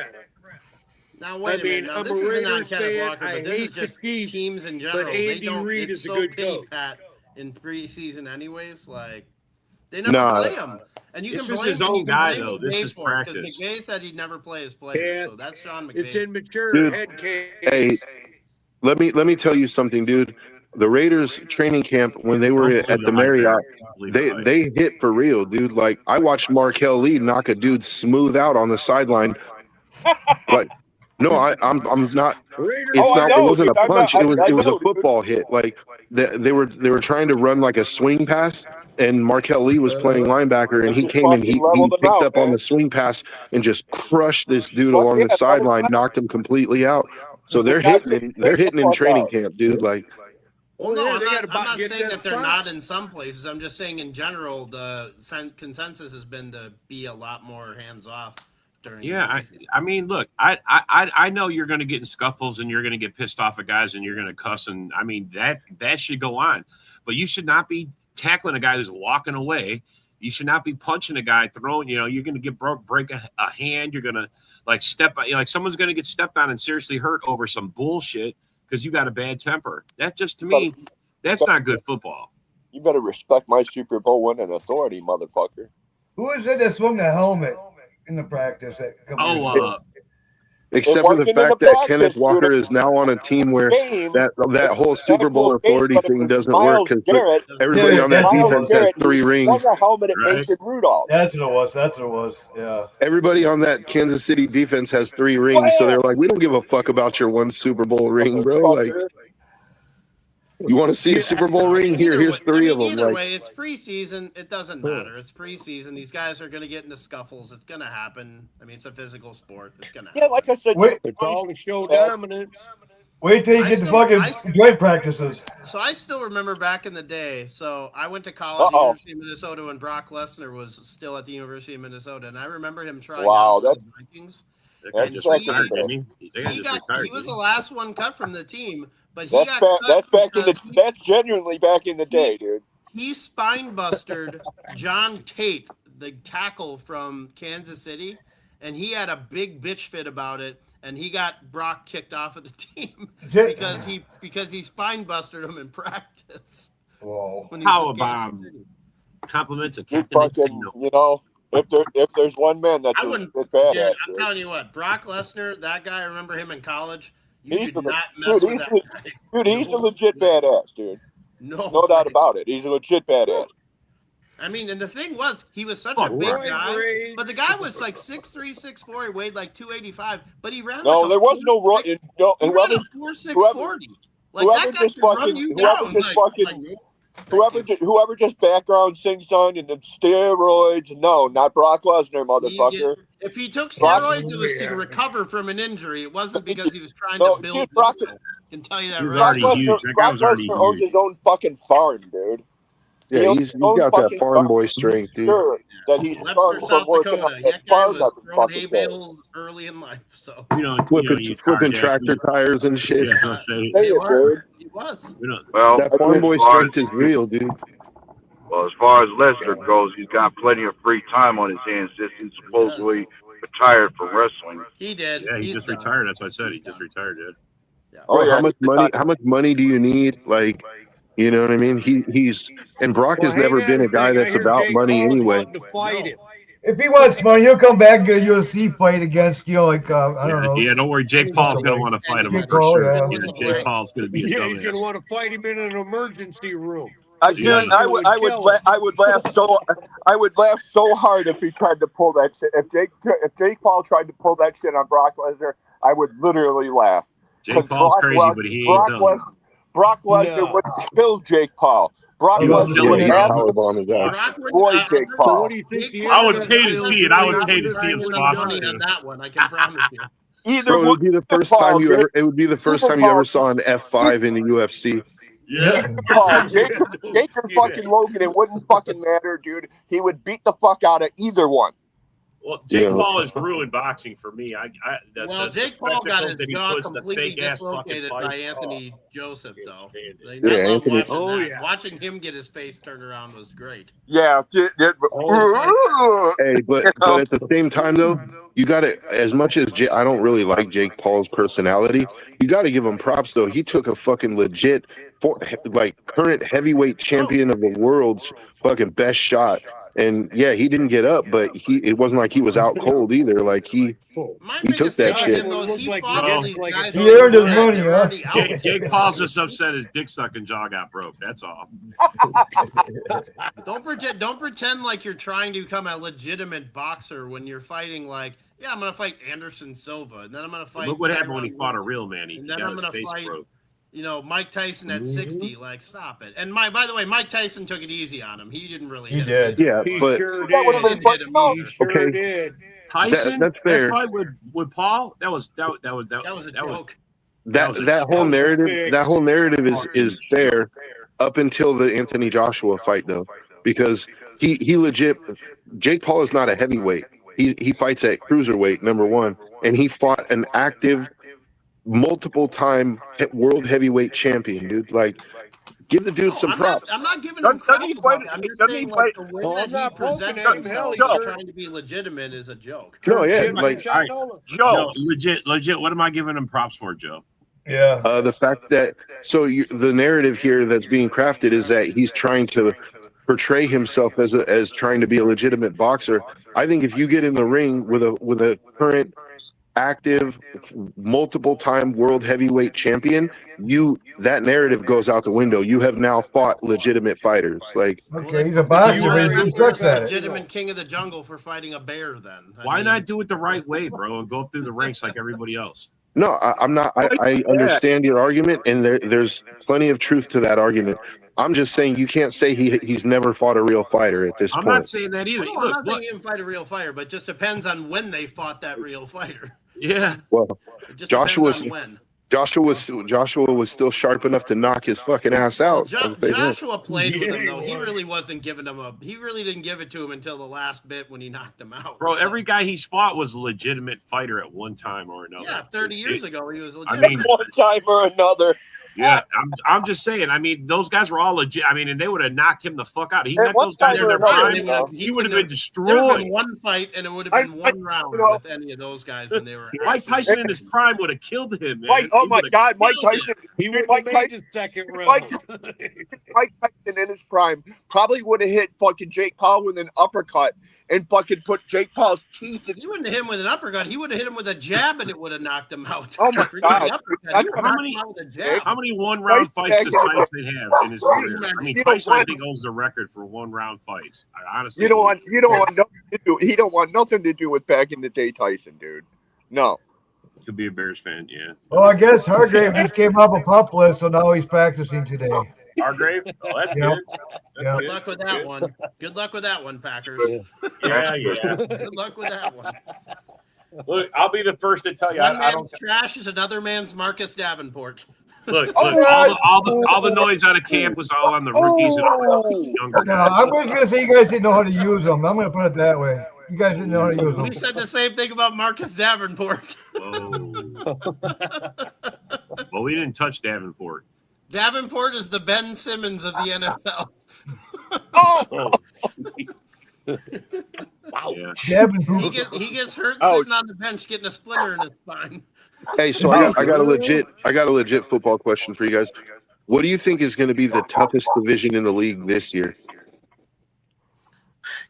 Now, wait a minute. Now, this isn't on Kenneth Walker, but this is just teams in general. They don't. It's so pity-pat in preseason anyways. Like, they never play him. And you this can is blame his own guy, though. This is practice. Because McVay said he'd never play his players, so that's Sean McVay. It's immature head case. Hey, let me tell you something, dude. The Raiders training camp, when they were at the Marriott, they hit for real, dude. Like, I watched Markel Lee knock a dude smooth out on the sideline. Like, no, I'm not. It wasn't a punch. It was a football hit. Like they were trying to run like a swing pass, and Markel Lee was playing linebacker, and he came and he picked up on the swing pass and just crushed this dude along the sideline, knocked him completely out. So they're hitting in training camp, dude. Like. Well, no, I'm not saying that they're not in some places. I'm just saying in general, the consensus has been to be a lot more hands off during. Yeah, I mean, look, I know you're going to get in scuffles and you're going to get pissed off at guys and you're going to cuss, and I mean that should go on, but you should not be tackling a guy who's walking away. You should not be punching a guy, throwing. You know, you're going to get break a hand. You're going to like someone's going to get stepped on and seriously hurt over some bullshit. Because you got a bad temper. That just, to me, that's not good football. You better respect my Super Bowl winning authority, motherfucker. Who is it that swung the helmet in the practice? Except for the fact that Kenneth Walker is now on a team where that whole Super Bowl authority thing doesn't work because everybody on that defense has 3 rings. That's what it was. Yeah. Everybody on that Kansas City defense has 3 rings, so they're like, we don't give a fuck about your 1 Super Bowl ring, bro. Like, you want to see a Super Bowl ring? Here's 3 of them. Either way, it's preseason. It doesn't matter. It's preseason. These guys are going to get into scuffles. It's going to happen. I mean, it's a physical sport. It's going to happen. Yeah, like I said, it's all to show dominance. Wait till you get the fucking joint practices. So I still remember back in the day. So I went to college at the University of Minnesota when Brock Lesnar was still at the University of Minnesota, and I remember him trying out for the Vikings. He was the last one cut from the team. But that's genuinely back in the day, dude. He spine bustered John Tate, the tackle from Kansas City, and he had a big bitch fit about it, and he got Brock kicked off of the team because he spine bustered him in practice. Whoa! How about compliments of Captain Insano? You know, if there's one man that's I wouldn't. badass, Dude, I'm telling you what, Brock Lesnar, that guy. I remember him in college. You he's did not mess with that guy. Dude, he's a legit badass, dude. No doubt about it. He's a legit badass. I mean, and the thing was, he was such a big guy, but the guy was like 6'3", 6'4". He weighed like 285, but he ran. No, like there was no run. No, he ran a 4.640. Like that guy could run you down. Whoever just background sings on and the steroids. No, not Brock Lesnar, motherfucker. If he took steroids, it was to recover from an injury. It wasn't because he was trying to build. Dude, Brock, I can tell you that right. Brock Lesnar owns his own fucking farm, dude. Yeah, he's got that farm boy strength, dude. Sure, that he's Webster, South Dakota. That guy was throwing hay bales early in life. So flipping tractor tires and shit. Yeah, he was. Well, that farm boy strength is real, dude. Well, as far as Lesnar goes, he's got plenty of free time on his hands since he's supposedly retired from wrestling. He did. Yeah, he just retired. That's what I said. He just retired, dude. Yeah. Oh, yeah. How much money do you need? Like, you know what I mean? He's and Brock has never been a guy that's about money anyway. If he wants money, he'll come back and get a UFC fight against, like, I don't know. Yeah, don't worry. Jake Paul's going to want to fight him for sure. Yeah, Jake Paul's going to be a dumbass. He's going to want to fight him in an emergency room. I would laugh so hard if he tried to pull that shit. If Jake Paul tried to pull that shit on Brock Lesnar, I would literally laugh. Jake Paul's crazy, but he ain't done. Brock Lesnar would kill Jake Paul. Brock Lesnar would avoid Jake Paul. I would pay to see it. I would pay to see him squash on that one. I can promise you. It would be the first time you ever. It would be the first time you ever saw an F5 in the UFC. Yeah. Jake or fucking Logan, it wouldn't fucking matter, dude. He would beat the fuck out of either one. Well, Jake Paul has ruined boxing for me. Jake Paul got his jaw completely dislocated by Anthony Joseph, though. Watching him get his face turned around was great. Yeah. Hey, but at the same time, though, you got to, as much as I don't really like Jake Paul's personality, you got to give him props, though. He took a fucking legit, current heavyweight champion of the world's fucking best shot. And yeah, he didn't get up, but it wasn't like he was out cold either. Like he took that shit. He earned his money, huh? Jake Paul's just upset his dick sucking jaw got broke. That's all. Don't pretend like you're trying to become a legitimate boxer when you're fighting like, yeah, I'm gonna fight Anderson Silva, and then I'm gonna fight. Look what happened when he fought a real man. He got his face broke. Mike Tyson at 60, like, stop it. And by the way, Mike Tyson took it easy on him. He didn't really hit him. Yeah, he sure did. Tyson, that's fair. That fight with Paul, that was a joke. That whole narrative is fair up until the Anthony Joshua fight, though, because he legit, Jake Paul is not a heavyweight. He fights at cruiserweight, number one, and he fought an active, multiple-time world heavyweight champion, dude. Like, give the dude some props. I'm not giving him props. I'm just saying, like, the way that he presents himself, he's trying to be legitimate is a joke. No, yeah, Joe, legit. What am I giving him props for, Joe? Yeah. The fact that the narrative here that's being crafted is that he's trying to portray himself as trying to be a legitimate boxer. I think if you get in the ring with a current active multiple-time world heavyweight champion, that narrative goes out the window. You have now fought legitimate fighters. Like, okay, he's a boxer. He's legitimate king of the jungle for fighting a bear. Then why not do it the right way, bro, and go up through the ranks like everybody else? No, I'm not. I understand your argument, and there's plenty of truth to that argument. I'm just saying you can't say he's never fought a real fighter at this point. I'm not saying that either. I'm not saying he didn't fight a real fighter, but it just depends on when they fought that real fighter. Yeah. Well, Joshua was still sharp enough to knock his fucking ass out. Joshua played with him though. He really wasn't giving him he really didn't give it to him until the last bit when he knocked him out. Bro, every guy he's fought was a legitimate fighter at one time or another. Yeah, 30 years ago he was legitimate. I mean, one time or another. Yeah, I'm just saying. I mean, those guys were all legit. I mean, and they would have knocked him the fuck out. He met those guys in their prime. He would have been destroyed. There would have been one fight, and it would have been one round with any of those guys when they were. Mike Tyson in his prime would have killed him, man. Oh my God, Mike Tyson. He would have made the second round. Mike Tyson in his prime probably would have hit fucking Jake Paul with an uppercut and fucking put Jake Paul's teeth in. He wouldn't have hit him with an uppercut. He would have hit him with a jab, and it would have knocked him out. Oh my God! How many one-round fights does Tyson have in his career? I mean, Tyson, I think, owns the record for one-round fights. I honestly, you don't want nothing to do. He don't want nothing to do with back in the day Tyson, dude. No. Could be a Bears fan, yeah. Well, I guess Hargrave just came up a pup list, so now he's practicing today. Hargrave? Oh, that's Yep. good. Yep. Good luck with that one. Good luck with that one, Packers. Yeah. Good luck with that one. Look, I'll be the first to tell you. One I man's don't. trash is another man's Marcus Davenport. Look, all the noise out of camp was all on the rookies and all the younger No, guys. I was going to say you guys didn't know how to use them. I'm going to put it that way. You guys didn't know how to use them. We said the same thing about Marcus Davenport. Well, we didn't touch Davenport. Davenport is the Ben Simmons of the NFL. Wow. Yeah. Davenport. He gets hurt sitting on the bench getting a splinter in his spine. Hey, so I got a legit football question for you guys. What do you think is going to be the toughest division in the league this year?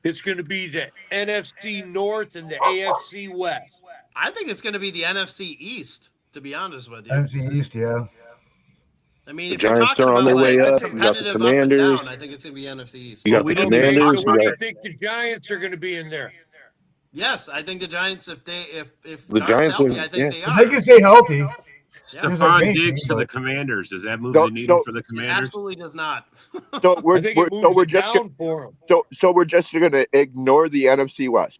It's going to be the NFC North and the AFC West. I think it's going to be the NFC East, to be honest with you. NFC East, yeah. I mean, The if you're Giants talking are on about their way like up. You got the competitive up and Commanders. down, I think it's going to be NFC East. You got the Commanders. So You where do you got think the Giants are going to be in there? Yes, I think the Giants, if The Doc's Giants healthy, are- I think yeah. they If are. they can stay healthy. Stephon Diggs to the Commanders. Does that move the needle for the It Commanders? absolutely does not. So we're I think it moves it down for them. so we're just going to ignore the NFC West.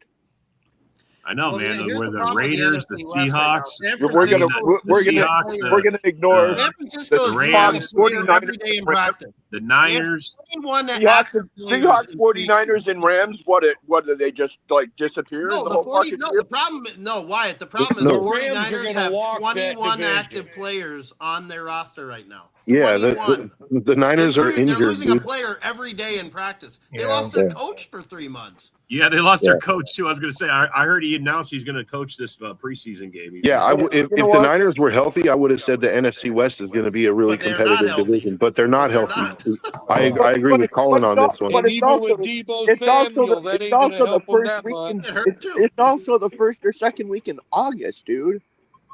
I know, Well, man. here's We're the the problem with the Raiders, the NFC West right now. Seahawks. San We're gonna Francisco- we're gonna ignore San Francisco the is Rams, playing every day in practice. The Niners. Seahawks, 49ers, and Rams. What did they just like disappear? No, the the whole 40, fucking no, year? the problem no, Wyatt, the problem is No. the The Rams are 49ers gonna have walk that 21 division. active players on their roster right now. Yeah, 21. the Niners are They're injured, losing a dude. player every day in practice. They Yeah. lost their coach for 3 months. Yeah, they lost their coach too. I was going to say, I heard he announced he's going to coach this preseason game. Yeah, if the Niners were healthy, I would have said the NFC West is going to be a really But they're not competitive healthy. division. But they're not They're healthy. not. I agree with Colin on this one. And even with Debo's Samuel, that ain't going to help them that much. It hurt too. It's also the first or second week in August, dude.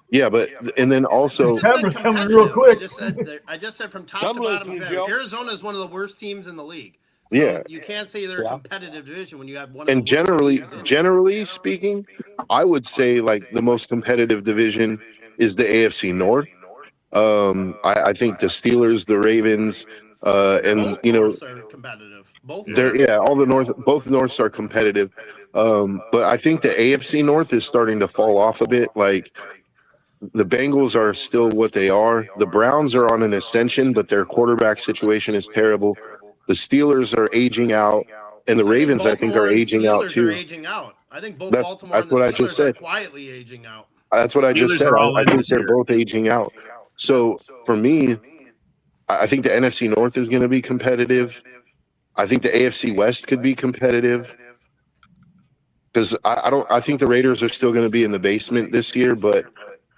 Yeah, and then also, September's coming real quick. I just said from top I'm to bottom. listening, Joe. Arizona is one of the worst teams in the league. So yeah. you can't say they're a competitive division when you have one. And of the worst teams in. generally speaking, I would say like the most competitive division is the AFC North. I think the Steelers, the Ravens, and Both you know, Norths are competitive. Both. all the both Norths are competitive. But I think the AFC North is starting to fall off a bit. Like the Bengals are still what they are. The Browns are on an ascension, but their quarterback situation is terrible. The Steelers are aging out, and the Ravens, I think, are aging out Steelers too. Are aging out. I think both That's- Baltimore that's and the what I Steelers just said. are quietly aging out. That's what I just Steelers said. are all I in think this they're year. both aging out. So for me, I think the NFC North is going to be competitive. I think the AFC West could be competitive because I think the Raiders are still going to be in the basement this year, but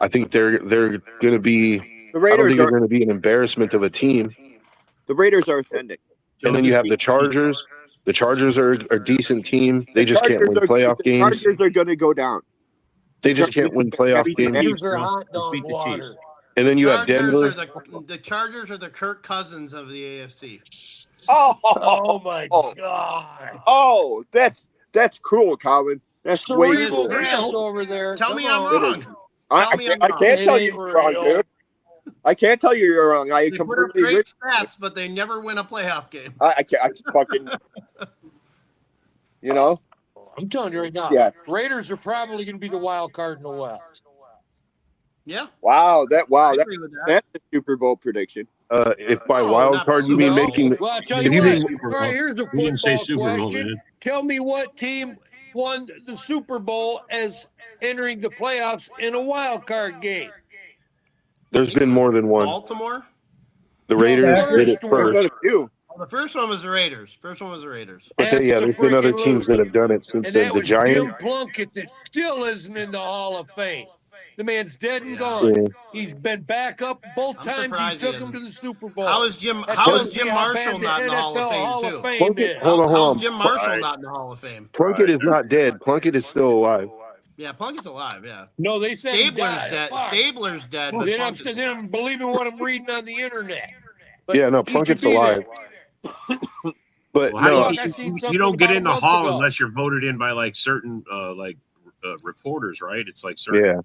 I think they're going to be. The I don't Raiders think are they're going to be an embarrassment of a team. the Raiders are ascending. And then you have the Chargers. The Chargers are a decent team. They just can't win playoff The games. Chargers are going to go down. They just can't win playoff games. Chiefs are hot dog beat the Chiefs. water. And then you have Denver. The Chargers are the Kirk Cousins of the AFC. Oh my God. Oh, that's cruel, Colin. That's way Cerebral cool. grass over there. Tell me Come I'm on. wrong. I can't It tell ain't you you're wrong, real. dude. I can't tell you you're wrong. I They put up completely agree. great stats, but they never win a playoff game. I fucking, you know. I'm telling you right now, Yeah. Raiders are probably going to be the wild card in the West. Yeah. Wow, I agree with that. that's a Super Bowl prediction. If by No, wild not card you mean Super Bowl. making, Well, I'll tell if you you what. mean- All right, here's a We didn't say football Super Bowl, question. man. Tell me what team won the Super Bowl as entering the playoffs in a wild card game. there's been more than one. Baltimore. The Raiders did it I've first. got a few. Well, the first one was the Raiders. But That's there's been other teams that have done it since And then. that The was Jim Giants. Plunkett that still isn't in the Hall of Fame. The man's dead and gone. Yeah. He's been back up both I'm times he surprised took he him to isn't. the Super Bowl. How is Jim That Marshall tells you how bad not in the Hall of Fame, Hall too? of Fame Plunkett, is. hold on. How's Jim Marshall not in the Hall of Fame? Plunkett is not dead. Plunkett is still alive. Yeah, Plunkett's alive, yeah. No, they said he Stabler's died. dead. Fuck. Stabler's dead. But Then I'm, Plunkett's then I'm believing what I'm reading on the internet. But Yeah, no, he should Plunkett's be alive. there. But Well, no, Look, I seen you something don't get about in a the month hall ago. unless you're voted in by like certain reporters, right? It's like certain. yeah.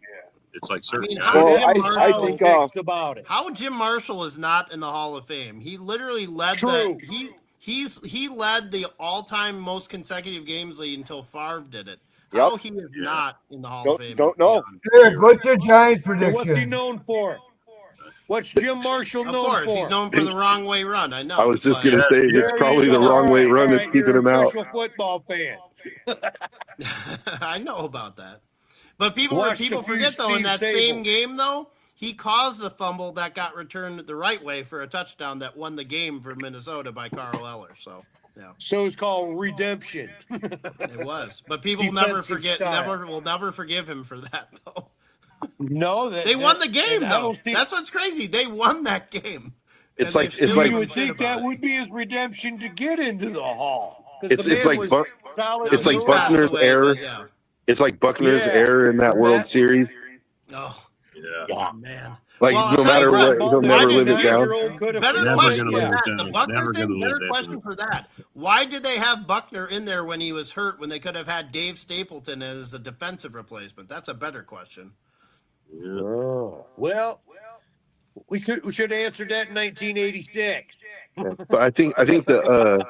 It's like I certain. mean, guys. how Well, Jim I Marshall, think about it. how Jim Marshall is not in the Hall of Fame? He literally led True. he led the all-time most consecutive games lead until Favre did it. Yep. How he is not in the Hall of Fame? Don't know. Eric, what's your Giants And what's he prediction? known for? What's Jim Marshall Of known course, for? he's known for the wrong way run. I know. I was just but- gonna say There it's you probably go. the wrong way All run right, that's keeping you're him a out. official football fan. I know about that. But people Watched a few forget though, in Steve that Sable. same game though, he caused a fumble that got returned the right way for a touchdown that won the game for Minnesota by Carl Eller. So yeah, So it's called redemption. it was. But people will never Defensive forget, style. will never forgive him for that though. No, They won the game and I though. don't see. That's what's crazy. They won that game. It's And like- they've it's still like- you given would shit think about that it. would be his redemption to get into the hall. 'Cause the It's man like was solid it's as like a He's rock. passed Buckner's away, error. but yeah. It's like Buckner's Yeah. error in that And World that- Series. Oh Yeah. man. Like Well, I'll no tell matter you what, what, he'll why never did live it down. Better Never question gonna for live it that. down. The Buckner Never thing, gonna live better that question down. for that. Why did they have Buckner in there when he was hurt when they could have had Dave Stapleton as a defensive replacement? That's a better question. Oh, well, we should have answered that in 1986. But I think the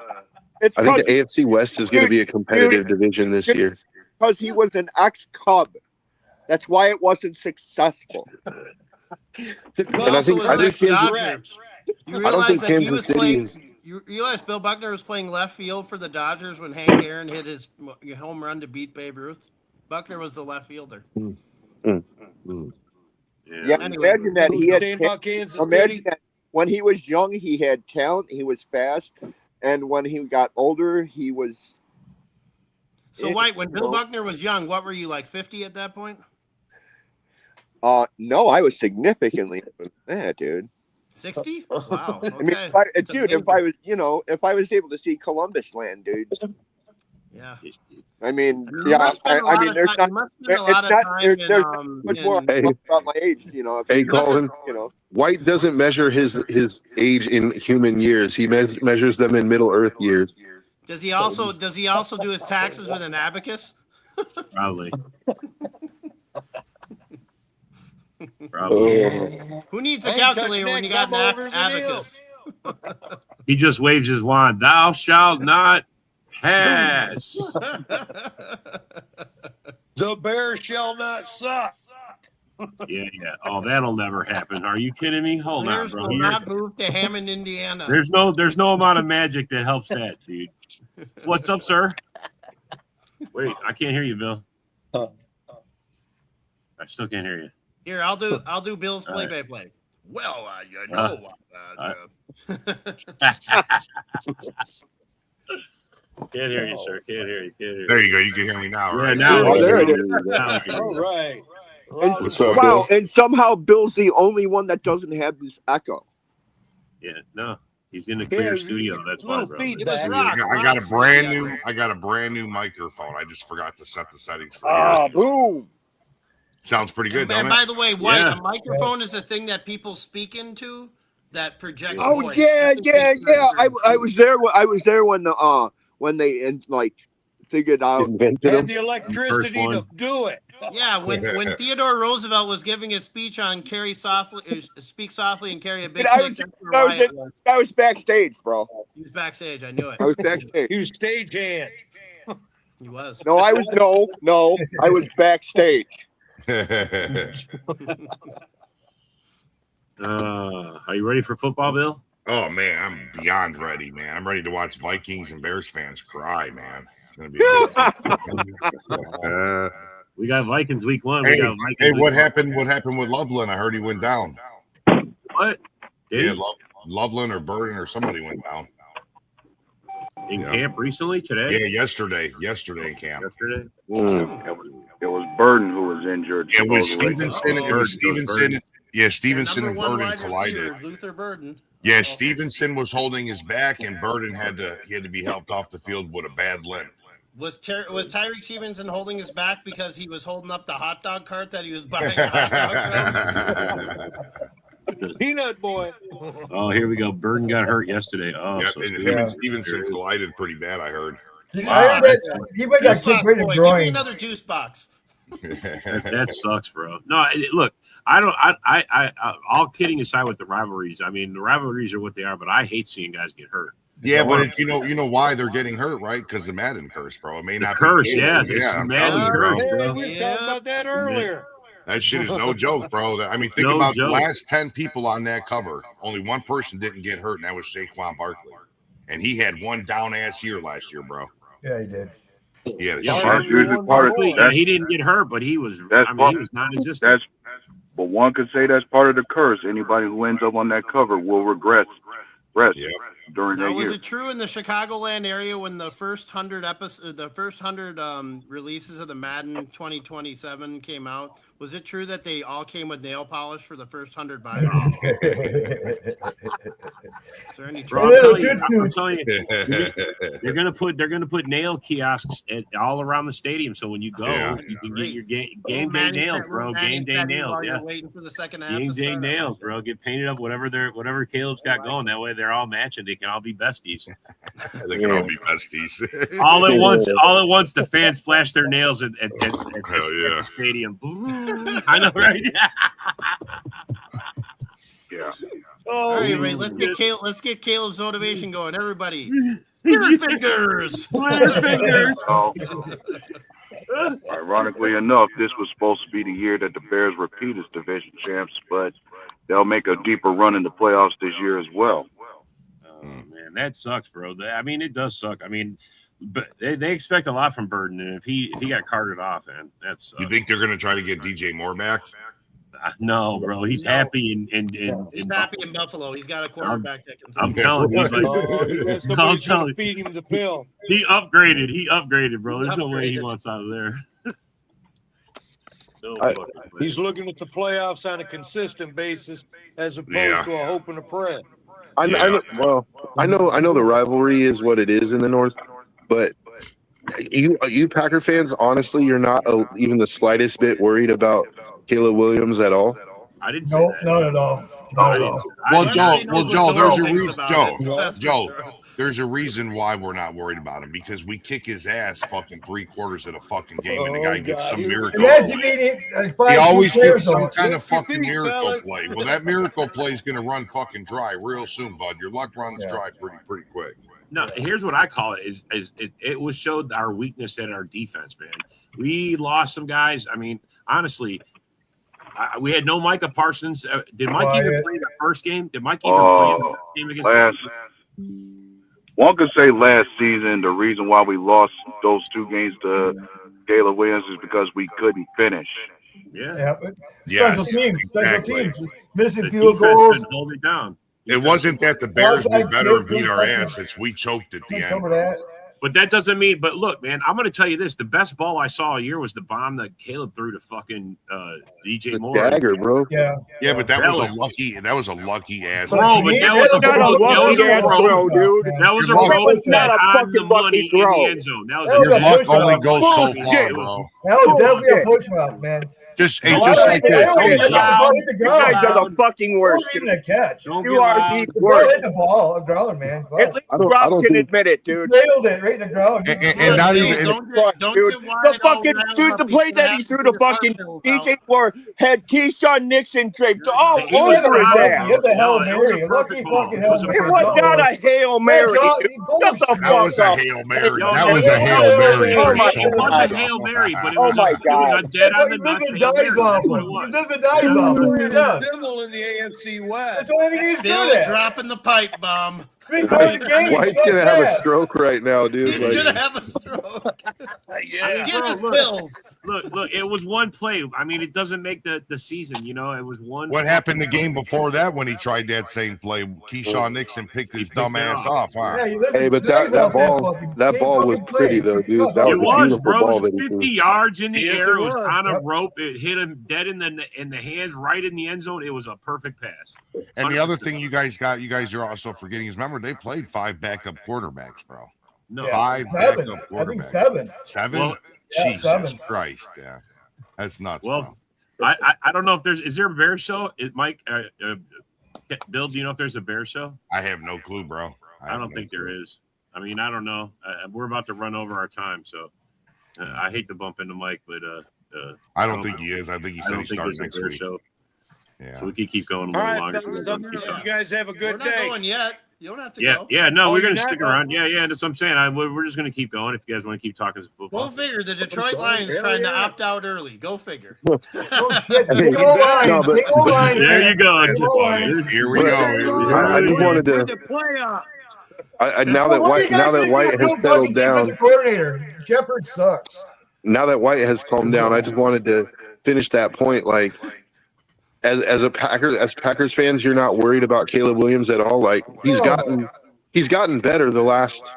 It's I think the AFC West is going to be a competitive division this year. because he was an ex-Cub. That's why it wasn't successful. And I think Kansas- You I don't realize think that he Kansas was City playing. is. You realize Bill Buckner was playing left field for the Dodgers when Hank Aaron hit his home run to beat Babe Ruth. Buckner was the left fielder. Yeah, Anyway, imagine that he had. Saying about Kansas Imagine City. that when he was young, he had talent. He was fast, and when he got older, he was. So, White, when Bill Buckner was young, what were you, like 50 at that point? No, I was significantly older than that, dude. 60? Wow. Okay. I mean, That's if amazing. I was, if I was able to see Columbus land, dude. Yeah. I mean, You yeah. must spend a lot of there's time- not. you must spend a It's lot of not. time There's in, not much more Hey. about my age, if Hey, you- Colin. White doesn't measure his age in human years. He measures them in Middle Earth years. Does he also do his taxes with an abacus? Probably. Probably. Who needs I a ain't calculator touching when you that got an cum over the abacus? He just waves his wand. Thou shalt not pass. The bear shall not suck. Yeah. Oh, that'll never happen. Are you kidding me? Hold on, Bears bro. will not move to Hammond, Indiana. There's no amount of magic that helps that, dude. What's up, sir? Wait, I can't hear you, Bill. I still can't hear you. Here, I'll do Bill's play-by-play. Well, you know. Can't hear you, sir. Can't hear you. There you go. You can hear me now, Yeah, right? now Oh, we there can it hear you. Now we can hear All you. right. What's up, Wow, Bill? and somehow Bill's the only one that doesn't have this echo. Yeah, no. He's in a clear Yeah, studio. That's why, little bro. feedback. It was rock. I got a brand new microphone. I just forgot to set the settings for you. Boom. Sounds pretty good, And don't by it? the way, White, Yeah. a microphone is a thing that people speak into that projects Oh voice. yeah, That's a yeah, big yeah. thing. I was there. I was there when they figured out. Invented Had him. the electricity to one. do it. Yeah, when Theodore Roosevelt was giving his speech on Carry Softly, Speak Softly and Carry a Big I Stick, was- that's where I was Wyatt was. I was backstage, bro. He was backstage. I knew it. I was backstage. He was stagehand. He was. No, I was no. I was backstage. Are you ready for football, Bill? Oh man, I'm beyond ready, man. I'm ready to watch Vikings and Bears fans cry, man. It's gonna be amazing. We got Vikings week 1. Hey, We got Vikings hey, week what 1. happened? What happened with Loveland? I heard he went down. What? Did Yeah, he? Loveland or Burden or somebody went down. In camp recently today? Yeah, yesterday in camp. Yesterday? It was Burden who was injured. It was supposedly. Stevenson. Yeah, Stevenson and Burden collided. Luther Burden. Yeah, Stevenson was holding his back, and Burden had to be helped off the field with a bad limp. Was Tyreek Stevenson holding his back because he was holding up the hot dog cart that he was buying the hot dog from? Peanut boy. Oh, here we go. Burden got hurt yesterday. Oh, Yep, so and him and Stevenson collided pretty bad, I heard. Wow, he might got kicked right in the Give me groin. another juice box. that sucks, bro. No, look, I all kidding aside with the rivalries. I mean, the rivalries are what they are, but I hate seeing guys get hurt. Yeah, but you know why they're getting hurt, right? Because the Madden curse, bro. It may not curse, be it's the Madden curse, bro. We talked about that earlier. That shit is no joke, bro. I mean, think about the last 10 people on that cover. Only one person didn't get hurt, and that was Saquon Barkley. And he had one down-ass year last year, bro. Yeah, he did. Yeah, he didn't get hurt, but he was. He was non-existent. But one could say that's part of the curse. Anybody who ends up on that cover will regress during that year. Was it true in the Chicagoland area when the first 100 releases of the Madden 2027 came out? Was it true that they all came with nail polish for the first 100 buyers? Is there any trouble? I'm telling you, they're gonna put nail kiosks all around the stadium, so when you go, you can get your game day nails, bro. Game day nails, yeah. Waiting for the second half. Game day nails, bro. Get painted up, whatever Caleb's got going. That way, they're all matching. They can all be besties. They can all be besties. all at once, the fans flash their nails at the stadium. I know, right? Yeah. All right, everybody, let's get Caleb's motivation going. Everybody, spirit fingers. Spirit fingers. Ironically enough, this was supposed to be the year that the Bears repeat as division champs, but they'll make a deeper run in the playoffs this year as well. Oh man, that sucks, bro. I mean, it does suck. I mean, but they expect a lot from Burden, and if he got carted off, man, that's. You think they're going to try to get DJ Moore back? No, bro. He's happy he's happy in Buffalo. He's got a quarterback that can. I'm telling you, I'm telling you, feed him the pill. He upgraded, bro. There's no way he wants out of there. He's looking at the playoffs on a consistent basis, as opposed to a hope and a prayer. I know the rivalry is what it is in the North, but you Packer fans, honestly, you're not even the slightest bit worried about Caleb Williams at all. I didn't say that. Not at all. Joe, there's a reason. There's a reason why we're not worried about him, because we kick his ass fucking 3/4 of the fucking game, and the guy gets some miracle. He always gets some kind of fucking miracle play. Well, that miracle play is going to run fucking dry real soon, bud. Your luck runs dry pretty quick. No, here's what I call it: it was showed our weakness at our defense, man. We lost some guys. I mean, honestly. We had no Micah Parsons. Did Mike even play the first game? Did Mike even play the first game against one could say last season, the reason why we lost those two games to Caleb Williams is because we couldn't finish. Special teams. Missing field goals. Hold it down. It wasn't that the Bears were better and beat our ass. It's we choked at the end. But that doesn't mean. But look, man, I'm going to tell you this: the best ball I saw all year was the bomb that Caleb threw to fucking DJ Moore. Dagger, bro. Yeah, but that was a lucky ass. Bro, but that was a throw, dude. That was a throw on the money in the end zone. That was your luck only goes so far, bro. That was definitely a push route, man. Just like this. You guys are the fucking worst. Even a catch. You are the worst. Hit the ball on the ground, man. At least Rob can admit it, dude. Nailed it right in the ground. And not even the fucking dude, the play that he threw to fucking DJ Moore had Keyshawn Nixon draped all over his ass. Hit the Hail Mary. Lucky fucking Hail Mary. It was not a Hail Mary. Shut the fuck up. That was a Hail Mary. That was a Hail Mary. It was a Hail Mary, but it was a dead on the nut. That's what it was. There's a dive bomb. Devil in the AFC West. Bill dropping the pipe bomb. White's gonna have a stroke right now, dude. He's gonna have a stroke. Yeah, Get his bro, pills. Look, it was one play. I mean, it doesn't make the season, you know. It was one. What happened the game before that when he tried that same play? Keyshawn Nixon picked his dumb ass off, huh? Hey, but that ball was pretty though, dude. That was a beautiful ball that he 50 threw. yards in the air. It was on a rope. It hit him dead in the hands, right in the end zone. It was a perfect pass. And 100%. the other thing you guys are also forgetting is remember they played 5 backup quarterbacks, bro. No, 5 backup quarterbacks. I think 7. Well, Jesus 7. Christ, yeah, that's nuts. Well, bro. I don't know if is there a bear show? Mike, Bill, do you know if there's a bear show? I have no clue, bro. I don't think there is. I mean, I don't know. We're about to run over our time, so I hate to bump into Mike, but I don't think he is. I think he said he starts next week. Show. Yeah. So we could keep going a All little right, longer. fellas, you guys have a good We're not day. going yet. You don't have to go. No, Oh, we're you're going to not stick going? around. Yeah, that's what I'm saying. We're just going to keep going if you guys want to keep talking football. Go figure. The Detroit Lions Hell trying to yeah. opt out early. Go figure. No, but- There you go. Here we go. I just wanted For to. the playoff. Now that White has settled down. Coordinator Shepard sucks. Now that White has calmed down, I just wanted to finish that point. Like, as Packers fans, you're not worried about Caleb Williams at all. Like, he's gotten better the last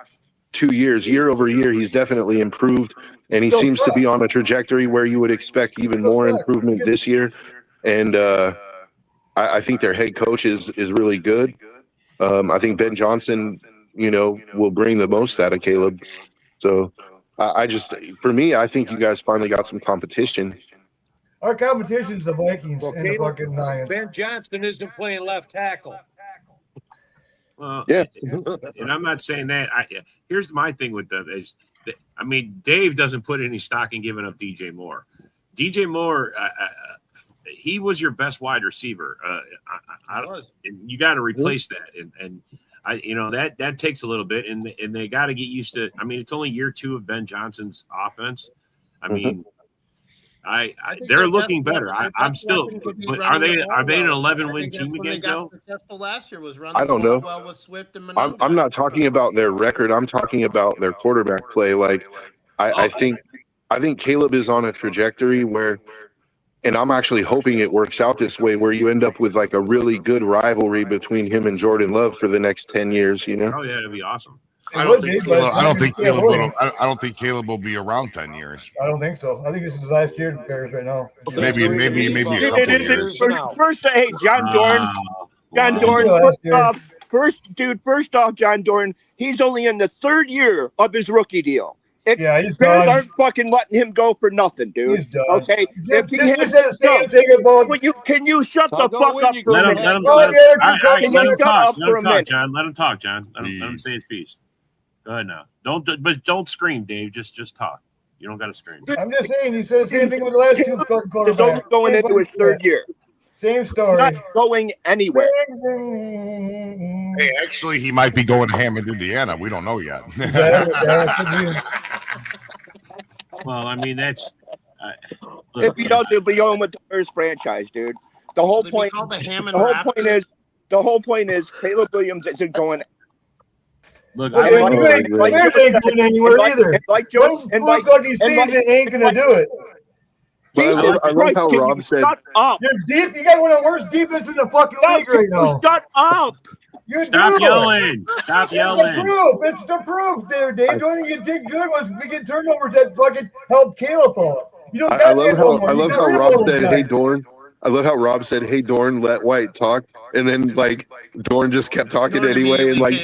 2 years. Year over year, he's definitely improved, and he seems to be on a trajectory where you would expect even more improvement this year. And I think their head coach is really good. I think Ben Johnson, will bring the most out of Caleb. So for me, I think you guys finally got some competition. Our competition is the Vikings Well, and the fucking Lions. Ben Johnson isn't playing left tackle. Well, Yeah. and I'm not saying that. Here's my thing with them is, Dave doesn't put any stock in giving up DJ Moore. DJ Moore, he was your best wide receiver. You got to replace that, and that takes a little bit, and they got to get used to. I mean, it's only year 2 of Ben Johnson's offense. I mean. They're looking better. I'm still. But are they an 11-win team again, Joe? Successful last year was running I don't know. well with Swift and I'm not talking about their record. I'm talking about their quarterback play. Like, I think Caleb is on a trajectory where, and I'm actually hoping it works out this way, where you end up with like a really good rivalry between him and Jordan Love for the next 10 years. Oh yeah, that'd be awesome. I don't think Caleb will be around 10 years. I don't think so. I think this is his last year in the Bears right now. Maybe a couple years. First, hey, John Dorn. First off, John Dorn, he's only in the 3rd year of his rookie deal. He's Bears done. aren't fucking letting him go for nothing, dude. He's done. Okay, Can you shut the fuck up for a minute? Let him talk. John. Let him talk, John. Let him say his piece. Go ahead now. Don't scream, Dave. Just talk. You don't got to scream. I'm just saying, you said the same thing with the last 2 quarterbacks. He's only going into his 3rd year. Same story. Not going anywhere. Hey, actually, he might be going to Hammond, Indiana. We don't know yet. Well, I mean, that's. If he does, he'll be going with the first franchise, dude. The whole point is Caleb Williams isn't going. Look, ain't going anywhere either. Like Joe, and like season ain't gonna do it. I love how Rob said, "Shut up." You're deep. You got one of the worst defenses in the fucking league right now. Shut up. Stop yelling. Stop yelling. It's the proof there, Dave. The only thing you did good was we get turnovers that fucking helped Caleb out. You don't. I love how Rob said, "Hey, Dorn." I love how Rob said, "Hey, Dorn, let White talk," and then like Dorn just kept talking anyway, and like,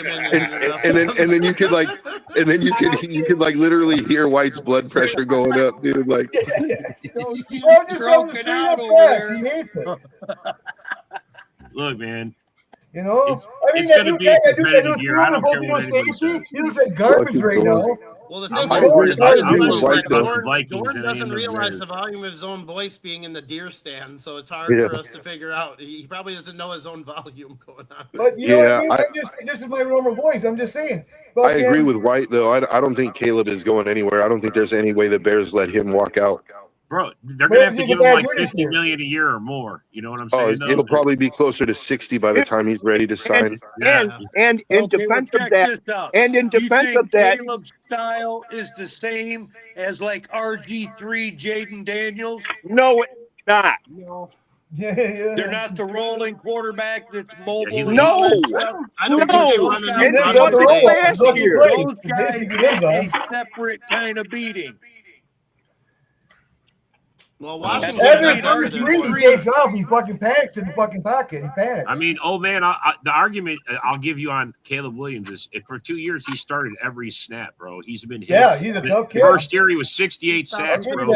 and then you could like literally hear White's blood pressure going up, dude. Like, He's broken out over there. He hates it. Look, man. You know, it's going to be a competitive year. I don't care what anybody says. He looks like garbage right now. Well, the thing is, Dorn doesn't realize the volume of his own voice being in the deer stand, so it's hard for us to figure out. He probably doesn't know his own volume going on. But you know what I mean? This is my normal voice. I'm just saying. I agree with White, though. I don't think Caleb is going anywhere. I don't think there's any way the Bears let him walk out. Bro, they're gonna have to give him like $50 million a year or more. You know what I'm saying? It'll probably be closer to 60 by the time he's ready to sign. And in defense of that, Caleb's style is the same as like RG3 Jaden Daniels? No, it's not. No. They're not the rolling quarterback that's mobile. Yeah, No, I don't think they're running and them this was running last year. Those guys get a separate kind of beating. Well, Washington he takes off. He fucking panics in the fucking pocket. He panics. I mean, old man, the argument I'll give you on Caleb Williams is if for 2 years he started every snap, bro. He's been hit. Yeah, he's a tough kid. First year he was 68 sacks, bro.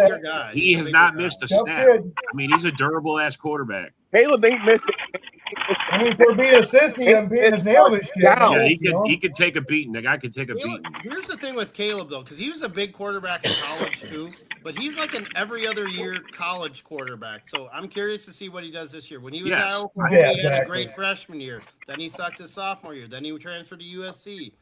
He has not missed a snap. Kid. I mean, he's a durable ass quarterback. Caleb ain't missed it. I mean, for being a sissy, I'm beating his nail this shit. Yeah, he could take a beating. The guy could take a beating. Here's the thing with Caleb though, because he was a big quarterback in college too, but he's like an every other year college quarterback. So I'm curious to see what he does this year. When he was at Oklahoma, he had a great freshman year. Then he sucked his sophomore year. Then he transferred to USC.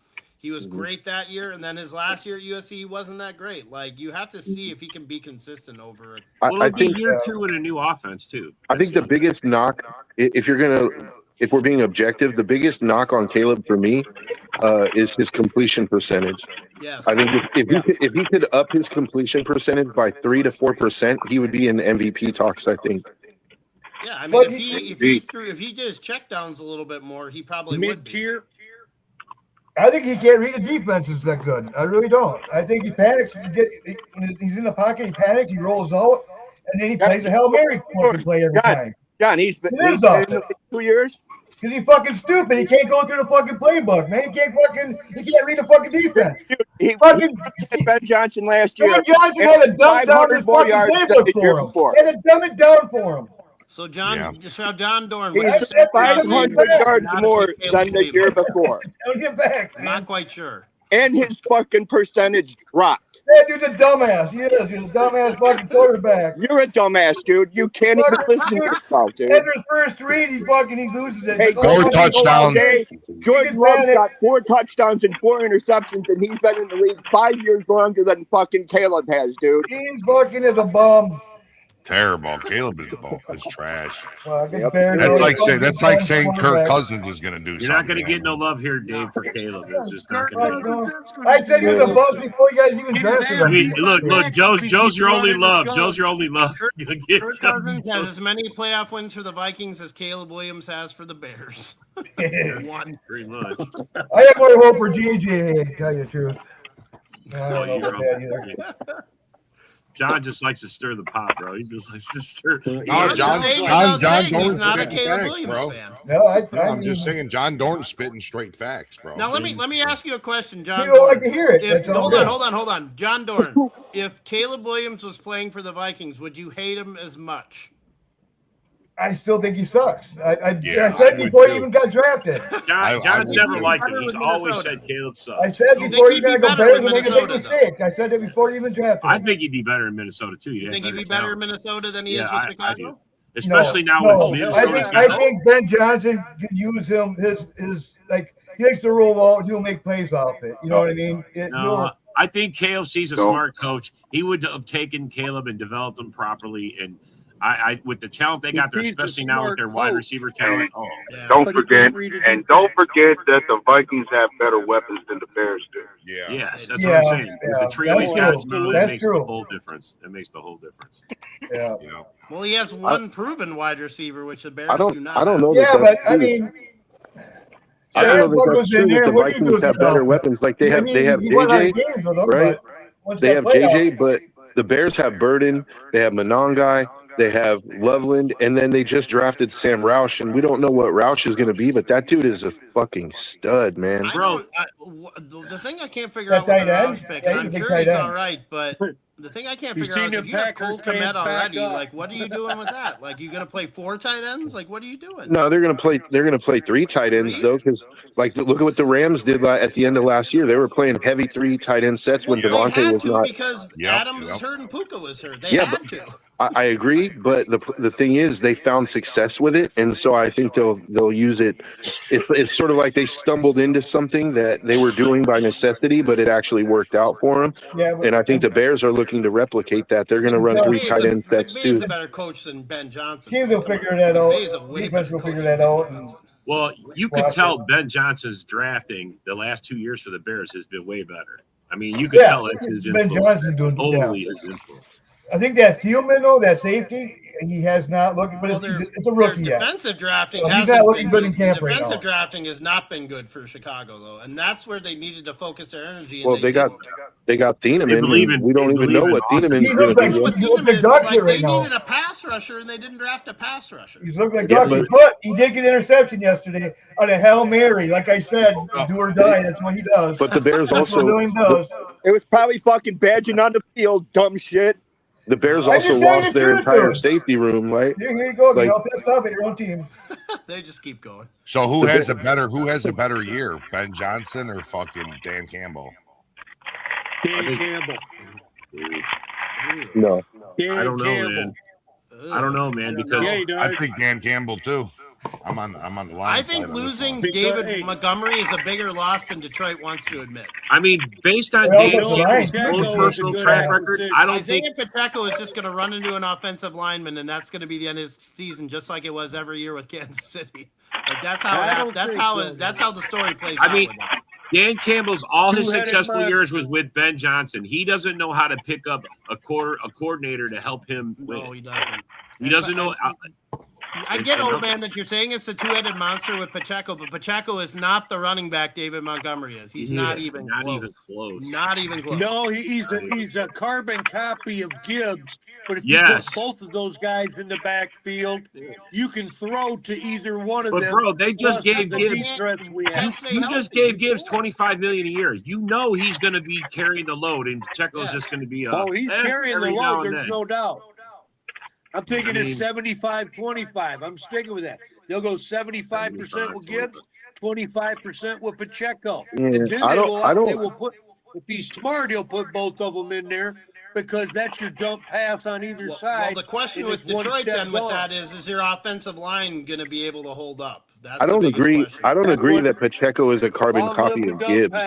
He was great that year, and then his last year at USC, he wasn't that great. Like, you have to see if he can be consistent over it. Well, it'll be year two in a new offense, too. I think the biggest knock, if we're being objective, the biggest knock on Caleb for me is his completion percentage. Yes. I think if he could up his completion percentage by 3 to 4%, he would be in MVP talks, I think. Yeah, I mean, if he did his checkdowns a little bit more, he probably would be. I think he can't read the defenses that good. I really don't. I think he panics. He's in the pocket. He panics. He rolls out, and then he plays the Hail Mary play every time. John, he's been in 2 years. Because he's fucking stupid. He can't go through the fucking playbook, man. He can't read the fucking defense. He Ben Johnson last year. Ben Johnson had to dumb down his fucking playbook for him. He had to dumb it down for him. So John Dorn, he's 500 yards more than the year before. Don't get back. I'm not quite sure. And his fucking percentage dropped. That dude's a dumbass. He is. He's a dumbass fucking quarterback. You're a dumbass, dude. You can't even listen to yourself, dude. After his first read, he loses it. Hey, 4 touchdowns. George Love's got 4 touchdowns and 4 interceptions, and he's been in the league 5 years longer than fucking Caleb has, dude. He's fucking as a bum. Terrible. Caleb is trash. Well, that's like saying Kirk Cousins is going to do something. You're not going to get no love here, Dave, for Caleb. It's just not going to I said he was a bum before you guys even drafted him. I mean, look, Joe's your only love. Joe's your only love. Kirk Cousins has as many playoff wins for the Vikings as Caleb Williams has for the Bears. One. Pretty much. I have more hope for JJ, to tell you the truth. I don't know about that either. John just likes to stir the pot, bro. He just likes to stir. No, John Dorn's spitting facts, bro. No, I'm just saying John Dorn's spitting straight facts, bro. Now let me ask you a question, John. You don't like to hear it. Hold on, John Dorn. If Caleb Williams was playing for the Vikings, would you hate him as much? I still think he sucks. I said before he even got drafted. John's never liked him. He's always said Caleb sucks. I said before he got better than Minnesota. I said that before he even drafted. I think he'd be better in Minnesota too. You think he'd be better in Minnesota than he is with Chicago? I do. Especially now with Minnesota. I think Ben Johnson can use him. His like he likes to roll out. He'll make plays off it. You know what I mean? I think KOC's a smart coach. He would have taken Caleb and developed him properly. And I with the talent they got there, especially now with their wide receiver talent. Don't forget that the Vikings have better weapons than the Bears do. Yeah. Yes, that's what I'm saying. With the trio of these guys, that makes the whole difference. It makes the whole difference. Yeah. Well, he has one proven wide receiver, which the Bears do not. I don't know. Yeah, but I mean. I don't know that that's true that the Vikings have better weapons. Like they have JJ, right? They have JJ, but the Bears have Burden. They have Monongai. They have Loveland, and then they just drafted Sam Roush, and we don't know what Roush is going to be, but that dude is a fucking stud, man. Bro, the thing I can't figure out with the Roush pick, and I'm sure he's all right, but the thing I can't figure out is if you have Cole Kmet already, like, what are you doing with that? Like, you going to play 4 tight ends? Like, what are you doing? No, they're going to play 3 tight ends, though, because, like, look at what the Rams did at the end of last year. They were playing heavy 3 tight end sets when Devontae was not. Because Adams was hurt and Puka was hurt. They had to. I agree, but the thing is, they found success with it, and so I think they'll use it. It's sort of like they stumbled into something that they were doing by necessity, but it actually worked out for them. Yeah, and I think the Bears are looking to replicate that. They're going to run 3 tight end sets too. McVay's a better coach than Ben Johnson. Teams will figure that out. Defense will figure that out. Well, you could tell Ben Johnson's drafting the last 2 years for the Bears has been way better. I mean, you could tell it's his influence. Ben Johnson doing totally his influence. I think that Thielman, though, that safety, he has not looked, but it's a rookie yet. Defensive drafting he's not looking good in camp right now. Defensive drafting has not been good for Chicago, though, and that's where they needed to focus their energy. Well, they got Thieneman. We don't even know what Thieneman's going to do. He looks like dog shit right now. They needed a pass rusher, and they didn't draft a pass rusher. He's looking like dog shit, but he did get an interception yesterday on a Hail Mary. Like I said, do or die. That's what he does. But the Bears also. It was probably fucking badging on the field, dumb shit. The Bears also lost their entire safety room, right? Here you go. Like, you're pissed off at your own team. They just keep going. So who has a better year, Ben Johnson or fucking Dan Campbell? Dan Campbell. No, I don't know, man. I don't know, man, because I think Dan Campbell too. I'm on the line. I think losing David Montgomery is a bigger loss than Detroit wants to admit. I mean, based on Dan Campbell's own personal track record, I don't think Pacheco is just going to run into an offensive lineman, and that's going to be the end of his season, just like it was every year with Kansas City. Like that's how the story plays out. I mean, Dan Campbell's all his successful years was with Ben Johnson. He doesn't know how to pick up a coordinator to help him win. No, he doesn't. He doesn't know. I get, old man, that you're saying it's a two-headed monster with Pacheco, but Pacheco is not the running back David Montgomery is. He's not even close. Not even close. No, he's a carbon copy of Gibbs. But if you put both of those guys in the backfield, you can throw to either one of them. But bro, they just gave Gibbs. You just gave Gibbs $25 million a year. You know he's going to be carrying the load, and Pacheco's just going to be. He's carrying the load. There's no doubt. I'm thinking it's 75-25. I'm sticking with that. They'll go 75% with Gibbs, 25% with Pacheco. And then they will put, if he's smart, he'll put both of them in there because that's your dump pass on either side. Well, the question with Detroit then with that is your offensive line going to be able to hold up? That's I don't agree. I don't agree that Pacheco is a carbon copy of Gibbs.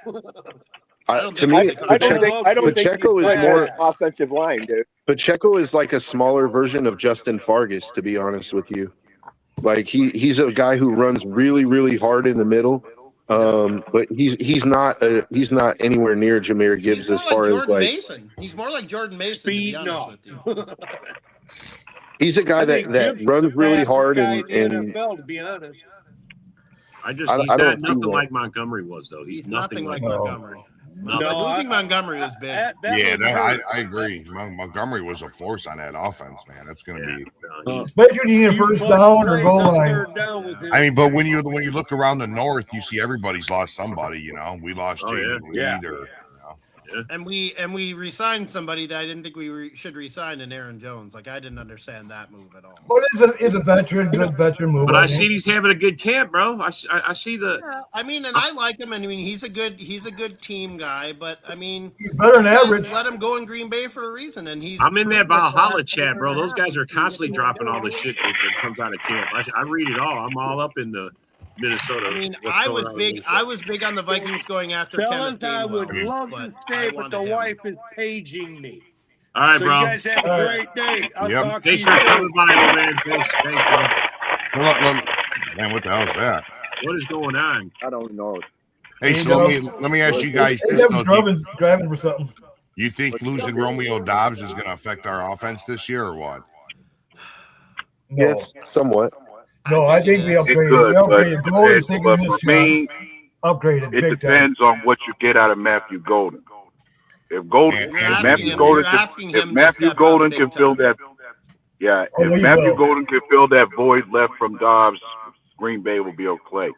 To me, Pacheco is more offensive line, dude. Pacheco is like a smaller version of Justin Fargas, to be honest with you. Like he's a guy who runs really, really hard in the middle, but he's not anywhere near Jahmyr Gibbs as far as like. Mason. He's more like Jordan Mason. Speed, to be honest with you. He's a guy that runs really hard and NFL, to be honest. He's not nothing like Montgomery was though. He's nothing like Montgomery. Losing Montgomery was big. I agree. Montgomery was a force on that offense, man. That's going to be. Especially when you need a first down or goal line. I mean, but when you look around the North, you see everybody's lost somebody. You know, we lost Jaden Reed, or. And we re-signed somebody that I didn't think we should re-sign in Aaron Jones. Like I didn't understand that move at all. But it's a good veteran move. But I see he's having a good camp, bro. I see the. Yeah, I mean, and I like him. I mean, he's a good team guy. But I mean, he's better than average. Let him go in Green Bay for a reason, and he's. I'm in that Valhalla chat, bro. Those guys are constantly dropping all the shit that comes out of camp. I read it all. I'm all up in the Minnesota. I mean, I was big on the Vikings going after Kenneth Gainwell. I would love to stay, but the wife is paging me. All right, bro. You guys have a great day. I'll talk to you. Thanks for coming by, man. Thanks, bro. Man, what the hell is that? What is going on? I don't know. Hey, so let me ask you guys this. Driving for something. You think losing Romeo Dobbs is going to affect our offense this year, or what? Yes, somewhat. No, I think we upgraded. Upgraded. It depends on what you get out of Matthew Golden. If Matthew Golden can fill that, if Matthew Golden can fill that void left from Dobbs, Green Bay will be okay.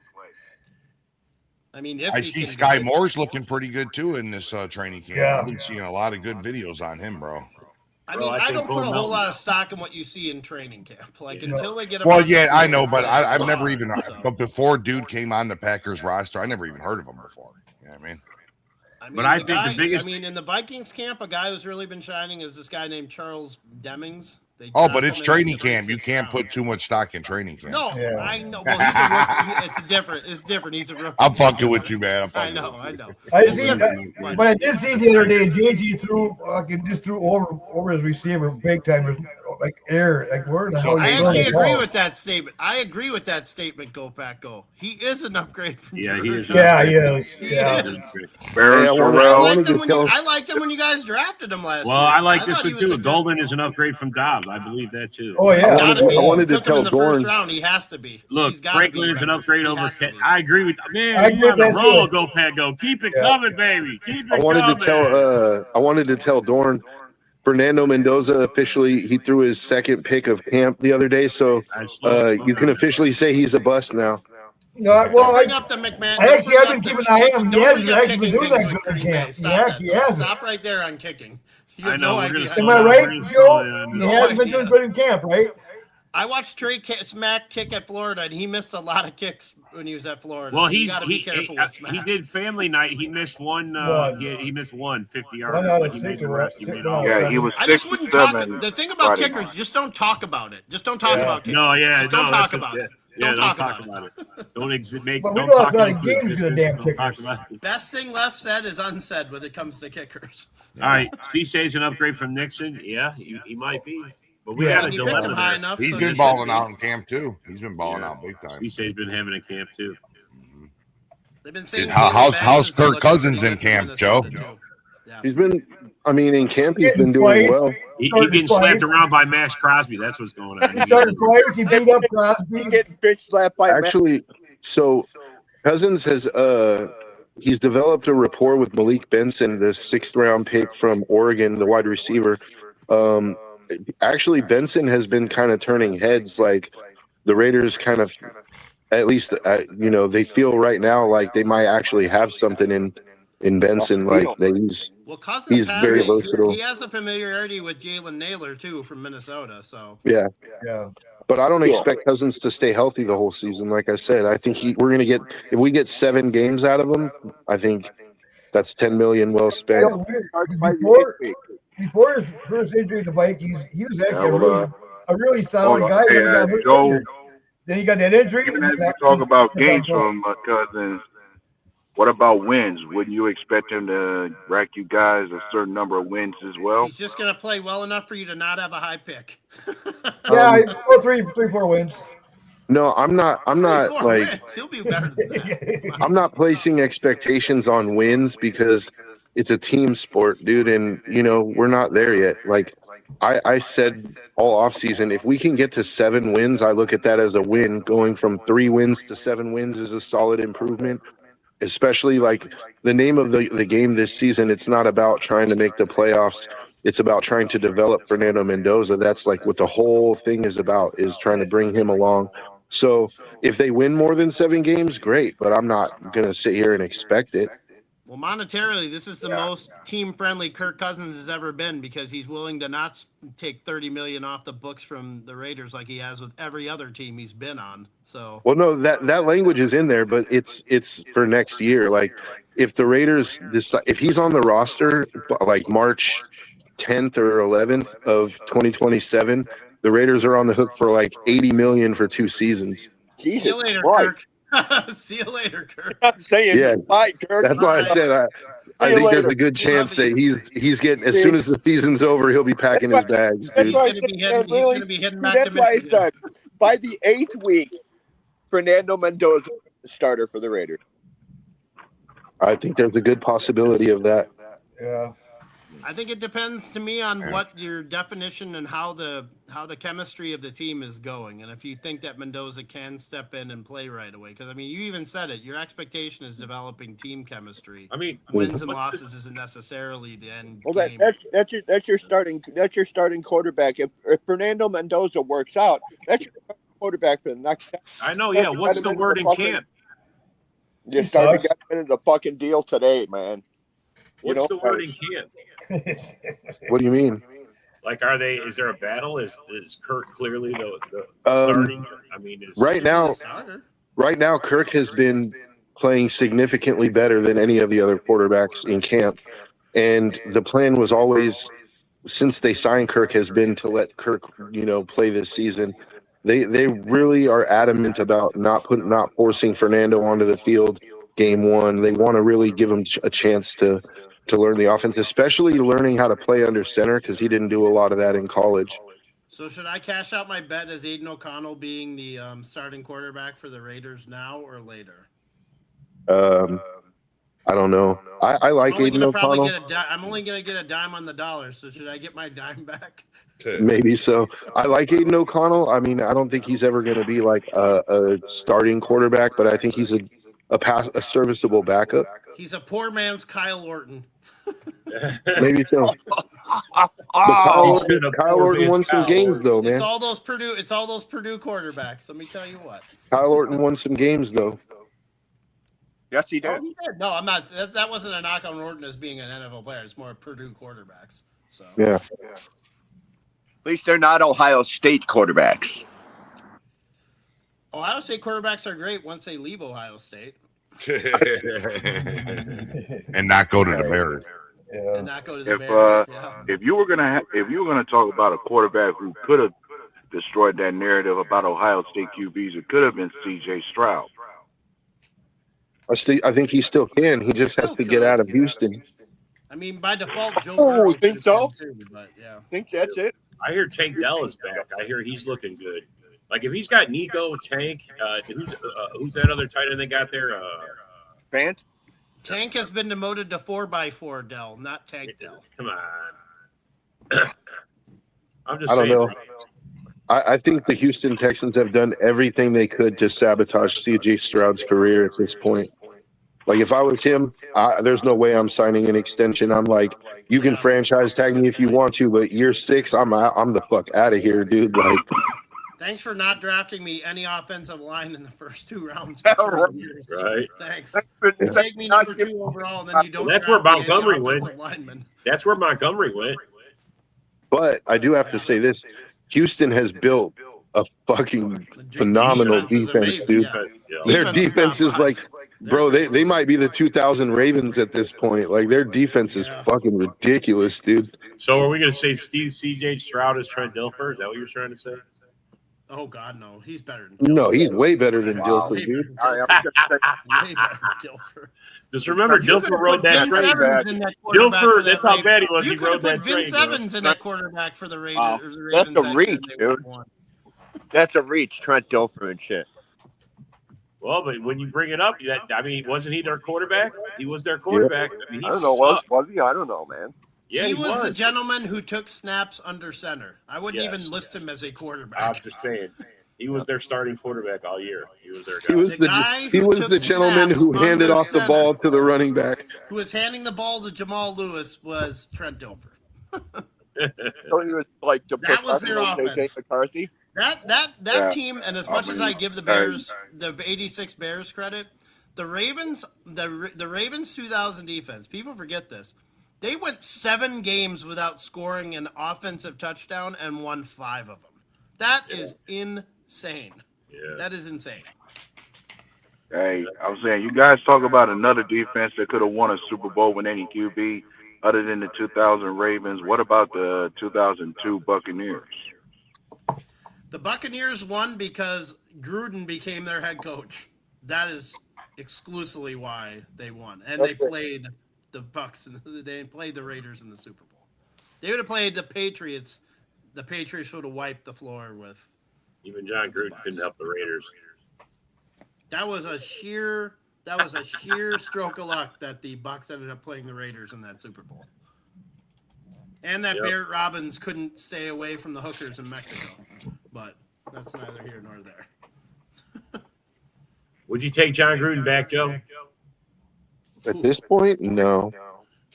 I mean, I see Sky Moore's looking pretty good too in this training camp. Yeah. I've been seeing a lot of good videos on him, bro. I mean, I don't put a whole lot of stock in what you see in training camp. Like until they get. Well, yeah, I know, but I've never even. But before dude came on the Packers roster, I never even heard of him before. You know what I mean? I think the biggest. I mean, in the Vikings camp, a guy who's really been shining is this guy named Charles Demings. But it's training camp. You can't put too much stock in training camp. No, yeah. I know. Well, he's a rookie. It's different. He's a rookie. I'm fucking with you, man. I know. But I did see the other day, JG threw over his receiver big time. Like air, like where the hell? I actually agree with that statement. I agree with that statement. Go Pack, go. He is an upgrade from. Yeah, he is. Yeah, he is. I liked him when you guys drafted him last. Well, I like this one too. Golden is an upgrade from Dobbs. I believe that too. Oh yeah, I wanted to tell him in the first round. He has to be. Look, Franklin is an upgrade over. I agree with man. I agree on the with that roll. too. Go Pack, go. Keep it coming, baby. Keep it I wanted to tell Dorn. Fernando Mendoza he threw his second pick of camp the other day, so you can officially say he's a bust now. No, well, bring up the McMahon. I actually have been keeping an eye on him. He hasn't actually been doing that good in camp. He hasn't. Stop right there on kicking. You have no idea. Am I right, Joe? He hasn't been doing good in camp, right? I watched Trey Smack kick at Florida, and he missed a lot of kicks when he was at Florida. Well, so you gotta be careful with Smack. He did family night. He missed one. He missed one 50-yarder, but he made the rest. He made all. Yeah, he was. I just wouldn't talk. The thing about kickers, just don't talk about it. Just don't talk about kickers. Just don't talk about it. Don't talk about it. Don't talk about it. Best thing left said is unsaid when it comes to kickers. All right, Cisse's an upgrade from Nixon. Yeah, he might be. But we got a dilemma there. He's been balling out in camp too. He's been balling out big time. Cisse's been having a camp too. They've been saying how's Kirk Cousins in camp, Joe? He's been. I mean, in camp he's been doing well. He's getting slapped around by Max Crosby. That's what's going on. He started playing. He beat up Crosby. Getting bitch slapped by so Cousins has he's developed a rapport with Malik Benson, the 6th round pick from Oregon, the wide receiver. Actually, Benson has been kind of turning heads. Like the Raiders, kind of, at least they feel right now like they might actually have something in Benson. Like he's very versatile. He has a familiarity with Jalen Naylor too from Minnesota. So yeah. But I don't expect Cousins to stay healthy the whole season. Like I said, I think we're gonna get if we get 7 games out of him. I think that's $10 million well spent. Before his first injury to the Vikings, he was actually a really solid guy. Joe, then he got that injury. Even as we talk about games from Cousins, what about wins? Wouldn't you expect him to rack you guys a certain number of wins as well? He's just going to play well enough for you to not have a high pick. Yeah, 3-4 wins. No, I'm not like he'll be better than that. I'm not placing expectations on wins because it's a team sport, dude, and we're not there yet. Like I said all offseason, if we can get to 7 wins, I look at that as a win. Going from 3 wins to 7 wins is a solid improvement. Especially like the name of the game this season, it's not about trying to make the playoffs. It's about trying to develop Fernando Mendoza. That's like what the whole thing is about, is trying to bring him along. So if they win more than 7 games, great, but I'm not going to sit here and expect it. Well, monetarily, this is the most team-friendly Kirk Cousins has ever been because he's willing to not take $30 million off the books from the Raiders like he has with every other team he's been on. So, well, no, that language is in there, but it's for next year. Like if the Raiders decide, if he's on the roster like March 10th or 11th of 2027, the Raiders are on the hook for like $80 million for 2 seasons. See you later, Kirk. See you later, Kirk. I'm saying, bye, Kirk. That's why I said I think there's a good chance that he's getting, as soon as the season's over, he'll be packing his bags. Dude. He's going to be heading back to Michigan. That's why I said, by the 8th week, Fernando Mendoza is the starter for the Raiders. I think there's a good possibility of that. Yeah. I think it depends to me on what your definition and how the chemistry of the team is going, and if you think that Mendoza can step in and play right away. Because I mean, you even said it. Your expectation is developing team chemistry. I mean, wins and losses isn't necessarily the end. Well, game. that's your starting quarterback. If Fernando Mendoza works out, that's your quarterback for the next. I know. Yeah. What's the word in camp? You start to get into the fucking deal today, man. What's the word in camp? What do you mean? Like, is there a battle? Is Kirk clearly the starting? I mean, right now, Kirk has been playing significantly better than any of the other quarterbacks in camp. And the plan was always, since they signed Kirk, has been to let Kirk, play this season. They really are adamant about not forcing Fernando onto the field game one. They want to really give him a chance to learn the offense, especially learning how to play under center, because he didn't do a lot of that in college. So should I cash out my bet as Aiden O'Connell being the starting quarterback for the Raiders now or later? I don't know. I like Aiden O'Connell. I'm only going to get a dime on the dollar, so should I get my dime back? Maybe so. I like Aiden O'Connell. I mean, I don't think he's ever going to be like a starting quarterback, but I think he's a serviceable backup. He's a poor man's Kyle Orton. Maybe so. But Kyle Orton won some games, though, man. It's all those Purdue quarterbacks. Let me tell you what. Kyle Orton won some games, though. Yes, he did. Oh, he did. No, I'm not. That wasn't a knock on Orton as being an NFL player. It's more Purdue quarterbacks. So yeah. At least they're not Ohio State quarterbacks. Ohio State quarterbacks are great once they leave Ohio State. And not go to the Bears. Yeah. And not go to the Bears. If you were gonna talk about a quarterback who could have destroyed that narrative about Ohio State QBs, it could have been C.J. Stroud. I think he still can. He just has to get out of Houston. I mean, by default, Joe. Oh, think so? Too, but yeah, think that's it. I hear Tank Dell is back. I hear he's looking good. Like if he's got Nico, Tank, who's that other tight end they got there? Fant. Tank has been demoted to 4x4 Dell, not Tank Dell. Come on. I'm just saying. I don't know. I think the Houston Texans have done everything they could to sabotage C.J. Stroud's career at this point. Like, if I was him, there's no way I'm signing an extension. I'm like, you can franchise tag me if you want to, but year 6, I'm the fuck out of here, dude. Like, thanks for not drafting me any offensive line in the first 2 rounds. Right. Thanks. You take me number 2 overall, and then you don't. Well, that's where Montgomery went. That's where Montgomery went. But I do have to say this. Houston has built a fucking phenomenal defense, dude. Yeah. Their defense is like, bro, they might be the 2000 Ravens at this point. Like, their defense is fucking ridiculous, dude. So are we going to say C.J. Stroud is Trent Dilfer? Is that what you're trying to say? Oh, God, no. He's better than Dilfer. No, he's way better than Dilfer, dude. Way better than Dilfer. Just remember, Dilfer rode that train. Dilfer, that's how bad he was. He rode that train. Vince Evans in that quarterback for the Raiders. That's a reach, dude. That's a reach, Trent Dilfer and shit. Well, but when you bring it up, wasn't he their quarterback? He was their quarterback. I mean, I don't know. Was he? I don't know, man. Yeah, he was the gentleman who took snaps under center. I wouldn't even list him as a quarterback. I'm just saying. He was their starting quarterback all year. He was their guy. He was the gentleman who handed off the ball to the running back. Who was handing the ball to Jamal Lewis was Trent Dilfer. So he was like that was their offense. McCarthy. That team, and as much as I give the Bears, the 86 Bears credit, the Ravens 2000 defense, people forget this. They went 7 games without scoring an offensive touchdown and won 5 of them. That is insane. Yeah. That is insane. Hey, I was saying, you guys talk about another defense that could have won a Super Bowl with any QB other than the 2000 Ravens. What about the 2002 Buccaneers? The Buccaneers won because Gruden became their head coach. That is exclusively why they won. And they played the Bucs, and they played the Raiders in the Super Bowl. They would have played the Patriots. The Patriots would have wiped the floor with. Even John Gruden couldn't help the Raiders. That was a sheer stroke of luck that the Bucs ended up playing the Raiders in that Super Bowl. And that Barrett Robbins couldn't stay away from the hookers in Mexico. But that's neither here nor there. Would you take John Gruden back, Joe? At this point, no.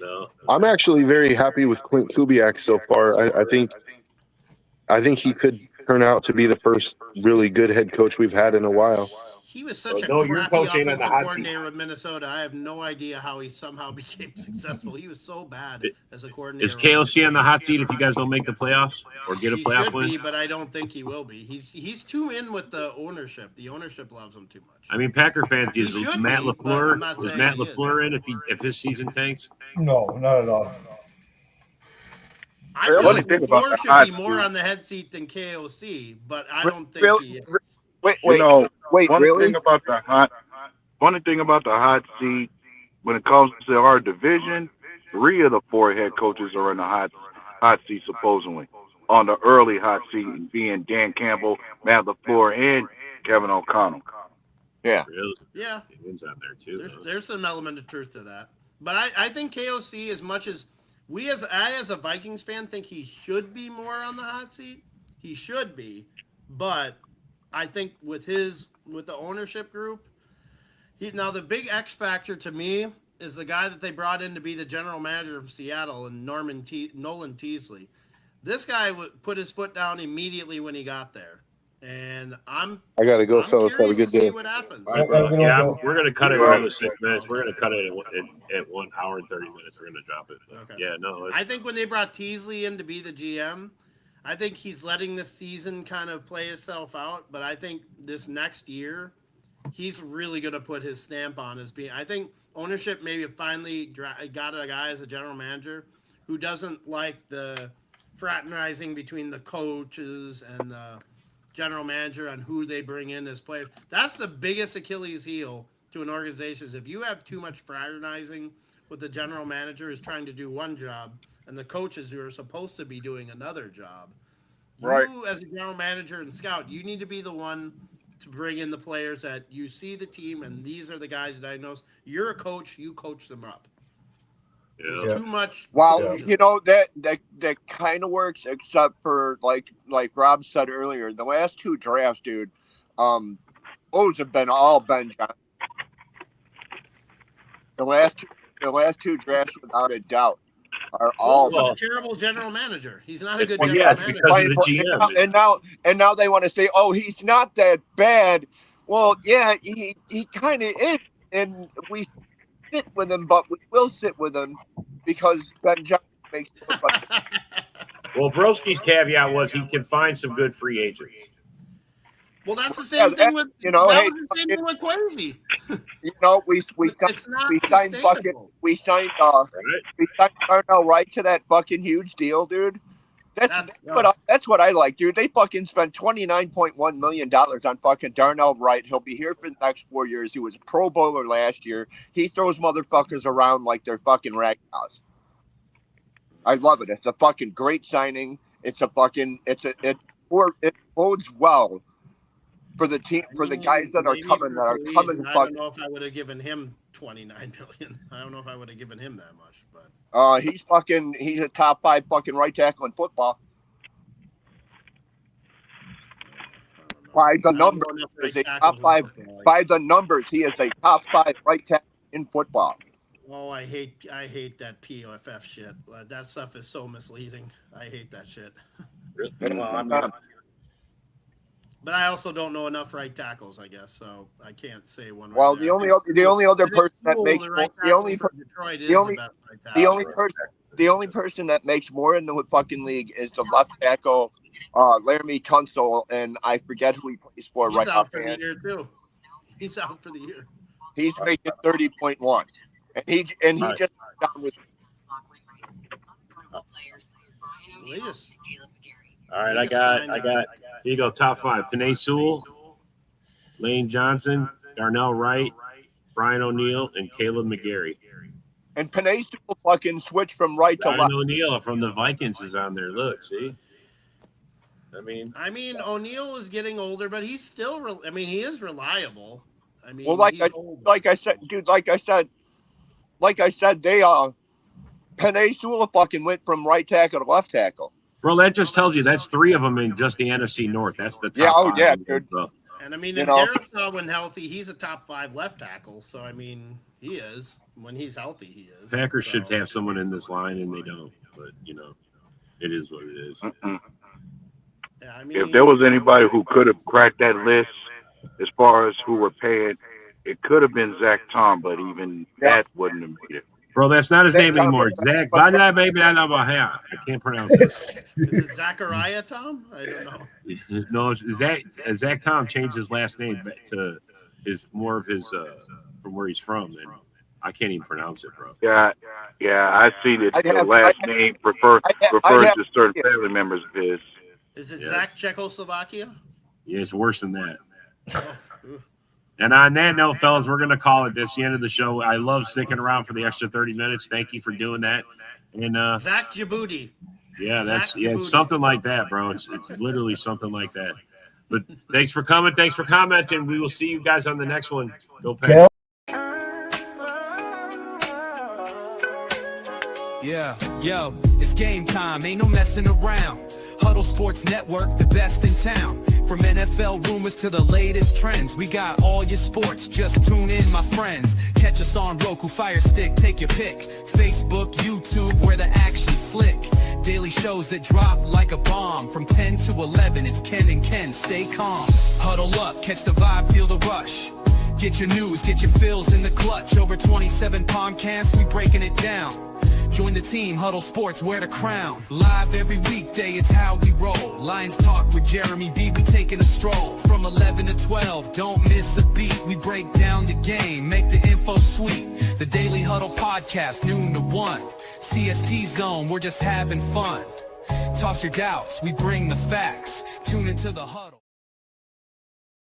No. I'm actually very happy with Clint Kubiak so far. I think he could turn out to be the first really good head coach we've had in a while. He was such a you're crappy coaching on the offensive hot coordinator with Minnesota. I have no idea how he somehow became successful. He was so bad as a coordinator. Is KOC on the hot seat if you guys don't make the playoffs or get a playoff should win? be, but I don't think he will be. He's too in with the ownership. The ownership loves him too much. I mean, Packer fans, is Matt LaFleur in if his season tanks? No, not at all. I feel like LaFleur should be more on the head seat than KOC, but I don't think he is. Wait, Funny thing about the hot seat, when it comes to our division, 3 of the 4 head coaches are in the hot seat supposedly. On the early hot seat, being Dan Campbell, Matt LaFleur, and Kevin O'Connell. Yeah. Really? Yeah. Wins on there too. There's some element of truth to that. But I think KOC, as much as I as a Vikings fan think he should be more on the hot seat, he should be. But I think with the ownership group, now the big X factor to me is the guy that they brought in to be the general manager of Seattle, and Nolan Teasley. This guy would put his foot down immediately when he got there. And I got to go, fellas. Have a good day. See what happens. All right, bro. Yeah, we're going to cut it another 6 minutes. We're going to cut it at 1 hour and 30 minutes. We're going to drop it. Okay. Yeah, no. I think when they brought Teasley in to be the GM, I think he's letting this season kind of play itself out. But I think this next year, he's really going to put his stamp on as being. I think ownership maybe finally got a guy as a general manager who doesn't like the fraternizing between the coaches and the general manager on who they bring in as players. That's the biggest Achilles heel to an organization is if you have too much fraternizing with the general manager who's trying to do one job and the coaches who are supposed to be doing another job. Right. You as a general manager and scout, you need to be the one to bring in the players that you see the team and these are the guys that I know. You're a coach, you coach them up. Yeah. Too much. Well, you know, that kind of works, except for like Rob said earlier, the last 2 drafts, dude, those have been all Ben Johnson. The last two drafts, without a doubt, are all. He's a terrible general manager. He's not a good general manager. Because of the GM. And now they want to say, oh, he's not that bad. Well, yeah, he kind of is, and we sit with him, but we will sit with him because Ben Johnson makes it look like. Well, Broski's caveat was he can find some good free agents. Well, that's the same thing with that was the same thing with Quincy. You know, we signed Darnell Wright to that fucking huge deal, dude. That's what I like, dude. They fucking spent $29.1 million on fucking Darnell Wright. He'll be here for the next 4 years. He was a Pro Bowler last year. He throws motherfuckers around like they're fucking ragdolls. I love it. It's a fucking great signing. It bodes well for the team, for the guys that are coming. I don't know if I would have given him $29 million. I don't know if I would have given him that much, but. He's a top 5 fucking right tackle in football. By the numbers, he is a top 5 right tackle in football. Oh, I hate that POFF shit. That stuff is so misleading. I hate that shit. Well, I'm not. But I also don't know enough right tackles, I guess, so I can't say one. Well, the only other person that makes the only person that makes more in the fucking league is the left tackle, Laramie Tunsil, and I forget who he plays for. He's out for the year too. He's out for the year. He's making 30.1, and he just down with. All right, I got. Here you go, top 5. Penei Sewell, Lane Johnson, Darnell Wright, Brian O'Neill, and Caleb McGarry. And Penei Sewell fucking switched from right to left. Brian O'Neill from the Vikings is on there. Look, see? I mean, O'Neill is getting older, but he's still. He is reliable. Well, like I said, they Penei Sewell fucking went from right tackle to left tackle. Bro, that just tells you that's 3 of them in just the NFC North. That's the top 5. Dude. And if Derek Shaw, when healthy, he's a top 5 left tackle. So he is when he's healthy. He is. Packers should have someone in this line, and they don't. But it is what it is. Yeah, if there was anybody who could have cracked that list as far as who we're paying, it could have been Zach Tom, but even that wouldn't have made it. Bro, that's not his name anymore. Zach, I can't pronounce it. Is it Zachariah Tom? I don't know. No, Zach Tom changed his last name to his more of his from where he's from, and I can't even pronounce it, bro. Yeah, I seen it. The last name refers to certain family members of his. Is it Zach Czechoslovakia? Yeah, it's worse than that. And on that note, fellas, we're gonna call it this. The end of the show. I love sticking around for the extra 30 minutes. Thank you for doing that. And Zach Djibouti. Yeah, it's something like that, bro. It's literally something like that. But thanks for coming. Thanks for commenting. We will see you guys on the next one. Go Pack. Yeah, yo, it's game time. Ain't no messing around. Huddle Sports Network, the best in town. From NFL rumors to the latest trends, we got all your sports. Just tune in, my friends. Catch us on Roku, Fire Stick, take your pick. Facebook, YouTube, where the action's slick. Daily shows that drop like a bomb. From 10 to 11, it's Ken and Ken. Stay calm. Huddle up, catch the vibe, feel the rush. Get your news, get your fills in the clutch. Over 27 podcasts, we breaking it down. Join the team, Huddle Sports, wear the crown. Live every weekday, it's how we roll. Lions Talk with Jeremy B, we taking a stroll. From 11 to 12, don't miss a beat. We break down the game, make the info sweet. The Daily Huddle Podcast, noon to 1. CST Zone, we're just having fun. Toss your doubts, we bring the facts. Tune into the Huddle.